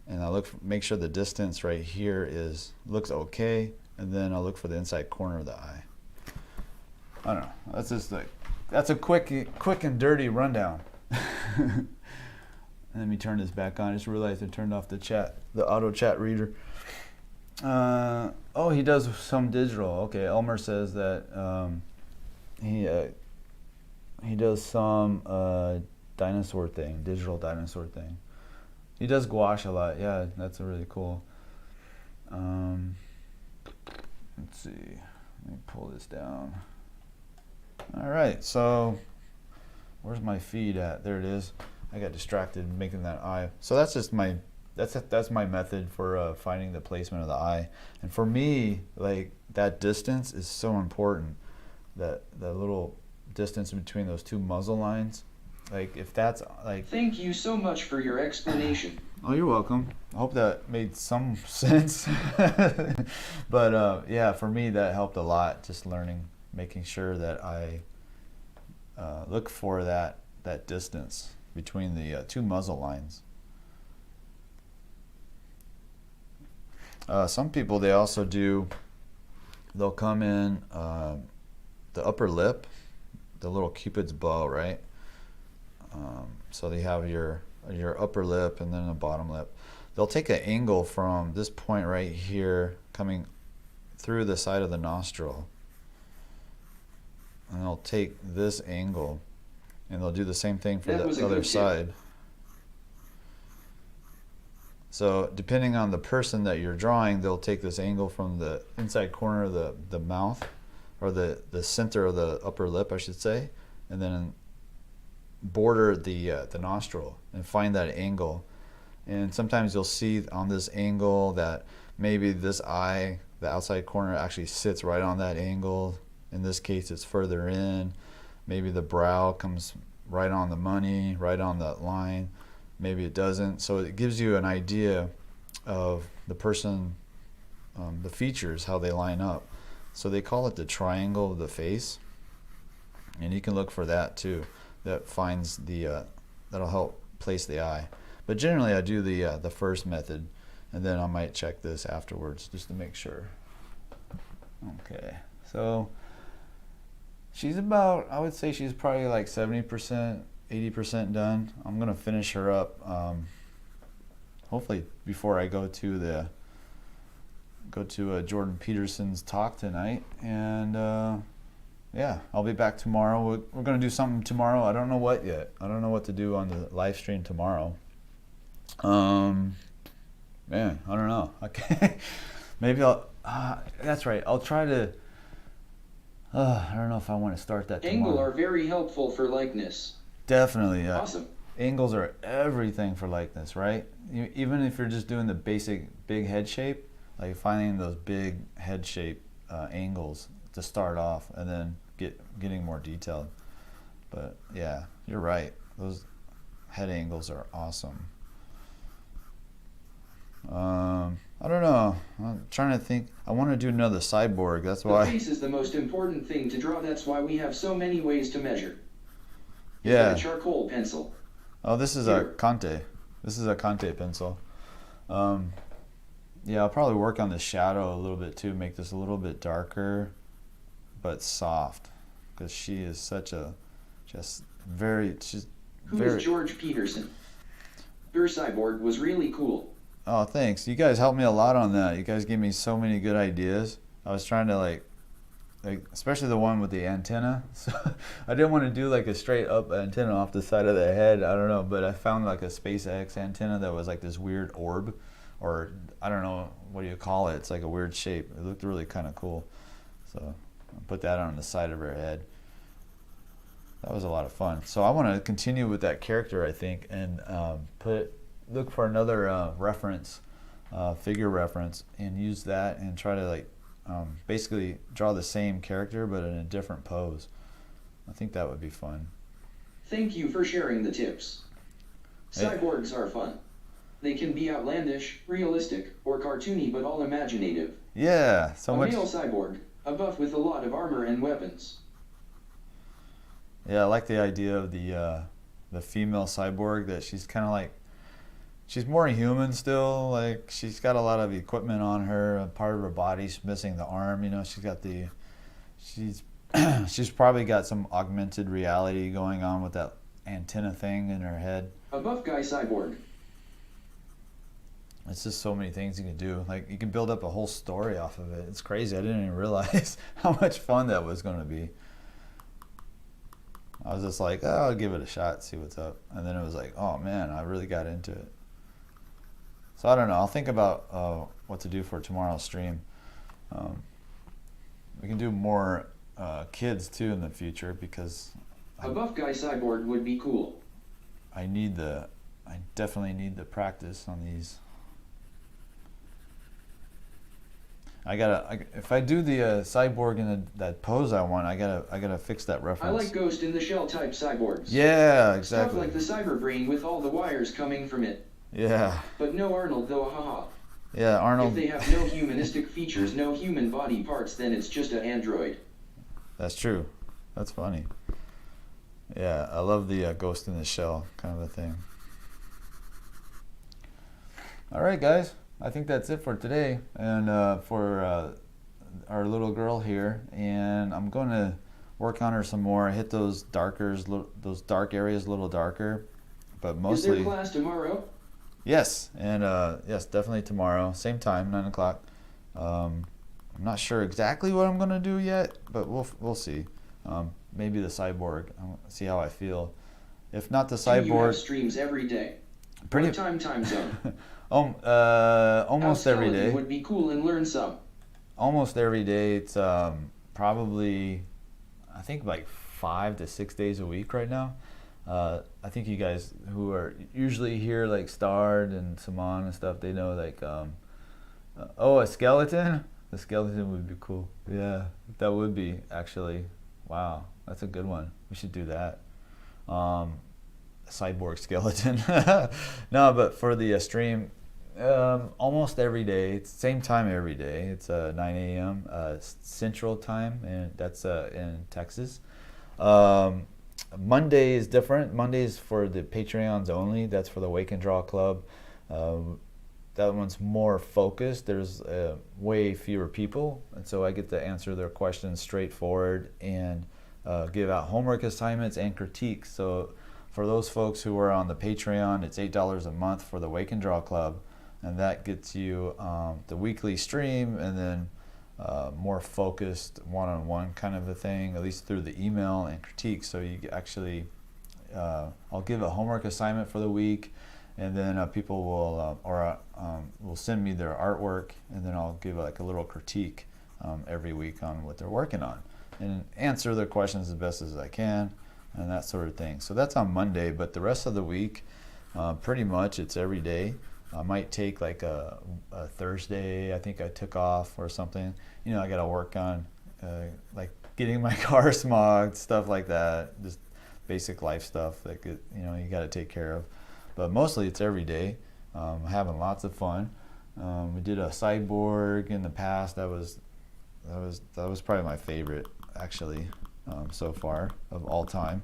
and I make sure the distance right here looks okay, and then I look for the inside corner of the eye. I don't know. That's just that's a quick and dirty rundown. Let me turn this back on. I just realized I turned off the auto chat reader. Oh, he does some digital. Okay, Elmer says that he does some digital dinosaur thing. He does gouache a lot. Yeah, that's really cool. Let's see. Let me pull this down. All right, so where's my feed at? There it is. I got distracted making that eye. So that's just that's my method for finding the placement of the eye. And for me, like, that distance is so important. That little distance between those two muzzle lines. Like, if that's like... Thank you so much for your explanation. Oh, you're welcome. I hope that made some sense. But yeah, for me that helped a lot. Just learning, making sure that I look for that distance between the two muzzle lines. Some people, they also do, they'll come in the upper lip, the little Cupid's bow, right? So they have your upper lip and then the bottom lip. They'll take an angle from this point right here coming through the side of the nostril, and they'll take this angle and they'll do the same thing for the other side. So depending on the person that you're drawing, they'll take this angle from the inside corner of the mouth, or the center of the upper lip, I should say, and then border the nostril and find that angle. And sometimes you'll see on this angle that maybe this eye, the outside corner, actually sits right on that angle. In this case, it's further in. Maybe the brow comes right on the money, right on that line. Maybe it doesn't. So it gives you an idea of the person, the features, how they line up. So they call it the triangle of the face, and you can look for that too. That finds the that'll help place the eye. But generally, I do the first method, and then I might check this afterwards just to make sure. Okay, so she's about, I would say she's probably like 70%, 80% done. I'm gonna finish her up hopefully before I go to Jordan Peterson's talk tonight. And yeah, I'll be back tomorrow. We're gonna do something tomorrow. I don't know what yet. I don't know what to do on the live stream tomorrow. Man, I don't know. Okay, maybe I'll. That's right. I'll try to. I don't know if I want to start that tomorrow. Angles are very helpful for likeness. Definitely. Awesome. Angles are everything for likeness, right? Even if you're just doing the basic big head shape, like finding those big head shape angles to start off, and then getting more detailed. But yeah, you're right. Those head angles are awesome. I don't know. I'm trying to think. I want to do another cyborg. That's why. The face is the most important thing to draw. That's why we have so many ways to measure. Yeah. A charcoal pencil. Oh, this is a Conte. This is a Conte pencil. Yeah, I'll probably work on the shadow a little bit too. Make this a little bit darker, but soft, because she is such a, she's very. Who is George Peterson? Your cyborg was really cool. Oh, thanks. You guys helped me a lot on that. You guys gave me so many good ideas. I was trying to like especially the one with the antenna. So I didn't want to do like a straight up antenna off the side of the head. I don't know, but I found like a SpaceX antenna that was like this weird orb, or I don't know, what do you call it? It's like a weird shape. It looked really kind of cool. So I put that on the side of her head. That was a lot of fun. So I want to continue with that character, I think, and look for another reference, figure reference, and use that and try to like basically draw the same character but in a different pose. I think that would be fun. Thank you for sharing the tips. Cyborgs are fun. They can be outlandish, realistic, or cartoony, but all imaginative. Yeah, so much. A male cyborg, a buff with a lot of armor and weapons. Yeah, I like the idea of the female cyborg, that she's kind of like, she's more human still. Like, she's got a lot of equipment on her. A part of her body's missing the arm. You know, she's got she's probably got some augmented reality going on with that antenna thing in her head. A buff guy cyborg. It's just so many things you can do. Like, you can build up a whole story off of it. It's crazy. I didn't even realize how much fun that was going to be. I was just like, oh, I'll give it a shot, see what's up. And then it was like, oh man, I really got into it. So I don't know. I'll think about what to do for tomorrow's stream. We can do more kids too in the future, because A buff guy cyborg would be cool. I definitely need the practice on these. If I do the cyborg in that pose I want, I gotta fix that reference. I like Ghost in the Shell type cyborgs. Yeah, exactly. Stuff like the cyber brain with all the wires coming from it. Yeah. But no Arnold though, haha. Yeah, Arnold. If they have no humanistic features, no human body parts, then it's just an android. That's true. That's funny. Yeah, I love the Ghost in the Shell kind of a thing. All right, guys. I think that's it for today, and for our little girl here. And I'm going to work on her some more. Hit those dark areas a little darker, but mostly. Is there class tomorrow? Yes, and yes, definitely tomorrow, same time, 9 o'clock. I'm not sure exactly what I'm gonna do yet, but we'll see. Maybe the cyborg. I'll see how I feel. If not the cyborg. Do you have streams every day? What time zone? Almost every day. Would be cool and learn some. Almost every day. It's probably, I think like 5 to 6 days a week right now. I think you guys who are usually here, like Starred and Saman and stuff, they know like, a skeleton? The skeleton would be cool. Yeah, that would be actually. Wow, that's a good one. We should do that. Cyborg skeleton. No, but for the stream, almost every day. It's same time every day. It's 9 a.m. Central time, and that's in Texas. Monday is different. Monday is for the Patreons only. That's for the Wake and Draw Club. That one's more focused. There's way fewer people, and so I get to answer their questions straightforward and give out homework assignments and critiques. So for those folks who are on the Patreon, it's $8 a month for the Wake and Draw Club, and that gets you the weekly stream and then more focused one-on-one kind of a thing, at least through the email and critiques. So you actually, I'll give a homework assignment for the week, and then people will send me their artwork, and then I'll give like a little critique every week on what they're working on and answer their questions as best as I can and that sort of thing. So that's on Monday, but the rest of the week, pretty much it's every day. I might take like a Thursday, I think I took off or something. You know, I got to work on like getting my car smogged, stuff like that, just basic life stuff that you know, you got to take care of. But mostly it's every day. Having lots of fun. We did a cyborg in the past. That was probably my favorite actually so far of all time.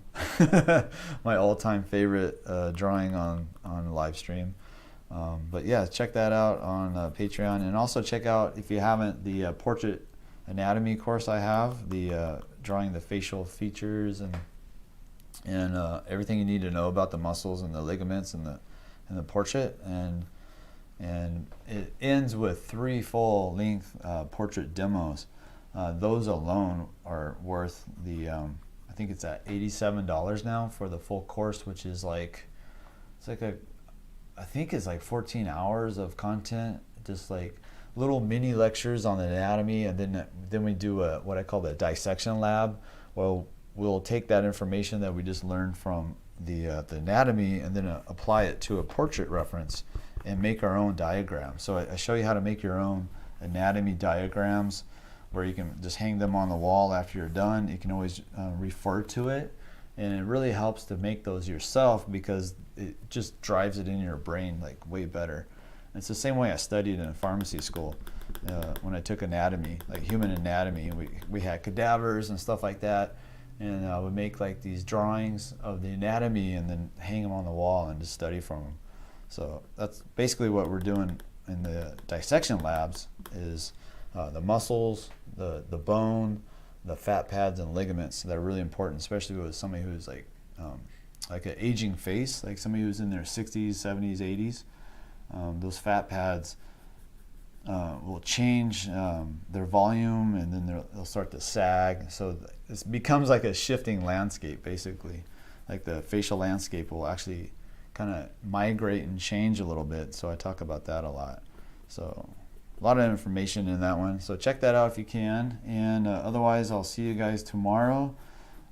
My all-time favorite drawing on Livestream. But yeah, check that out on Patreon, and also check out, if you haven't, the portrait anatomy course I have, the drawing the facial features and everything you need to know about the muscles and the ligaments and the portrait, and it ends with 3 full-length portrait demos. Those alone are worth the I think it's at $87 now for the full course, which is like, I think it's like 14 hours of content, just like little mini lectures on the anatomy, and then we do what I call the dissection lab. Well, we'll take that information that we just learned from the anatomy and then apply it to a portrait reference and make our own diagram. So I show you how to make your own anatomy diagrams, where you can just hang them on the wall after you're done. You can always refer to it, and it really helps to make those yourself because it just drives it in your brain like way better. And it's the same way I studied in pharmacy school. When I took anatomy, like human anatomy, we had cadavers and stuff like that, and I would make like these drawings of the anatomy and then hang them on the wall and just study from them. So that's basically what we're doing in the dissection labs, is the muscles, the bone, the fat pads and ligaments that are really important, especially with somebody who's like an aging face, like somebody who's in their 60s, 70s, 80s. Those fat pads will change their volume, and then they'll start to sag. So it becomes like a shifting landscape, basically. Like the facial landscape will actually kind of migrate and change a little bit. So I talk about that a lot. So a lot of information in that one. So check that out if you can. And otherwise, I'll see you guys tomorrow.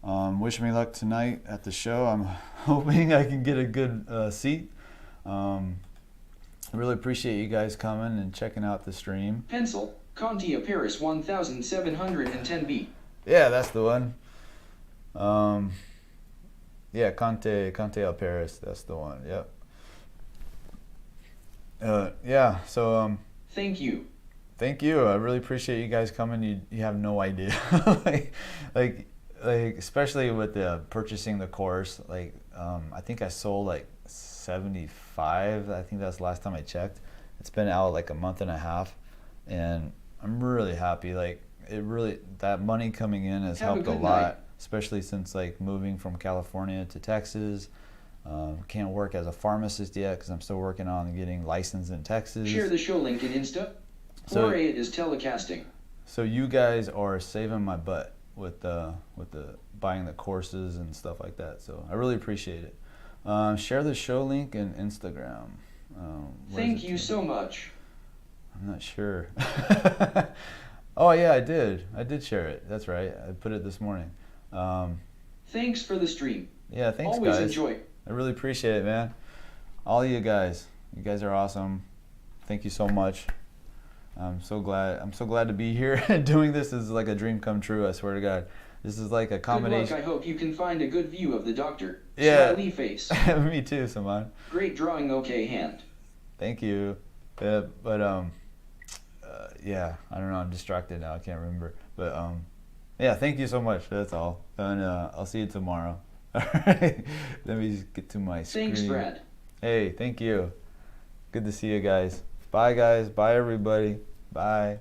Wish me luck tonight at the show. I'm hoping I can get a good seat. I really appreciate you guys coming and checking out the stream. Pencil, Conte Paris 1710B. Yeah, that's the one. Yeah, Conte Paris, that's the one. Yep. Yeah. So Thank you. thank you. I really appreciate you guys coming. You have no idea, like, like, especially with the purchasing the course. Like, I think I sold like 75. I think that's the last time I checked. It's been out like a month and a half, and I'm really happy. Like, it really, that money coming in has Have a helped a good lot, night. especially since like moving from California to Texas. Can't work as a pharmacist yet because I'm still working on getting licensed in Texas. Share the show link in Insta. So- or it is telecasting. So you guys are saving my butt with the buying the courses and stuff like that. So I really appreciate it. Share the show link in Instagram. What is Thank it you to? so much. I'm not sure. Oh yeah, I did. I did share it. That's right. I put it this morning. Thanks for the stream. Yeah, thanks Always guys. enjoy. I really appreciate it, man. All you guys. You guys are awesome. Thank you so much. I'm so glad to be here. Doing this is like a dream come true, I swear to God. This is like a Good luck. combination. I hope you can find a good view of the doctor. Yeah. Smiley face. Me too, Saman. Great drawing. Okay, hand. Thank you. Yeah, I don't know. I'm distracted now. I can't remember. But yeah, thank you so much. That's all. And I'll see you tomorrow. All right. Let me just get to my screen. Thanks, Brad. Hey, thank you. Good to see you guys. Bye, guys. Bye, everybody. Bye.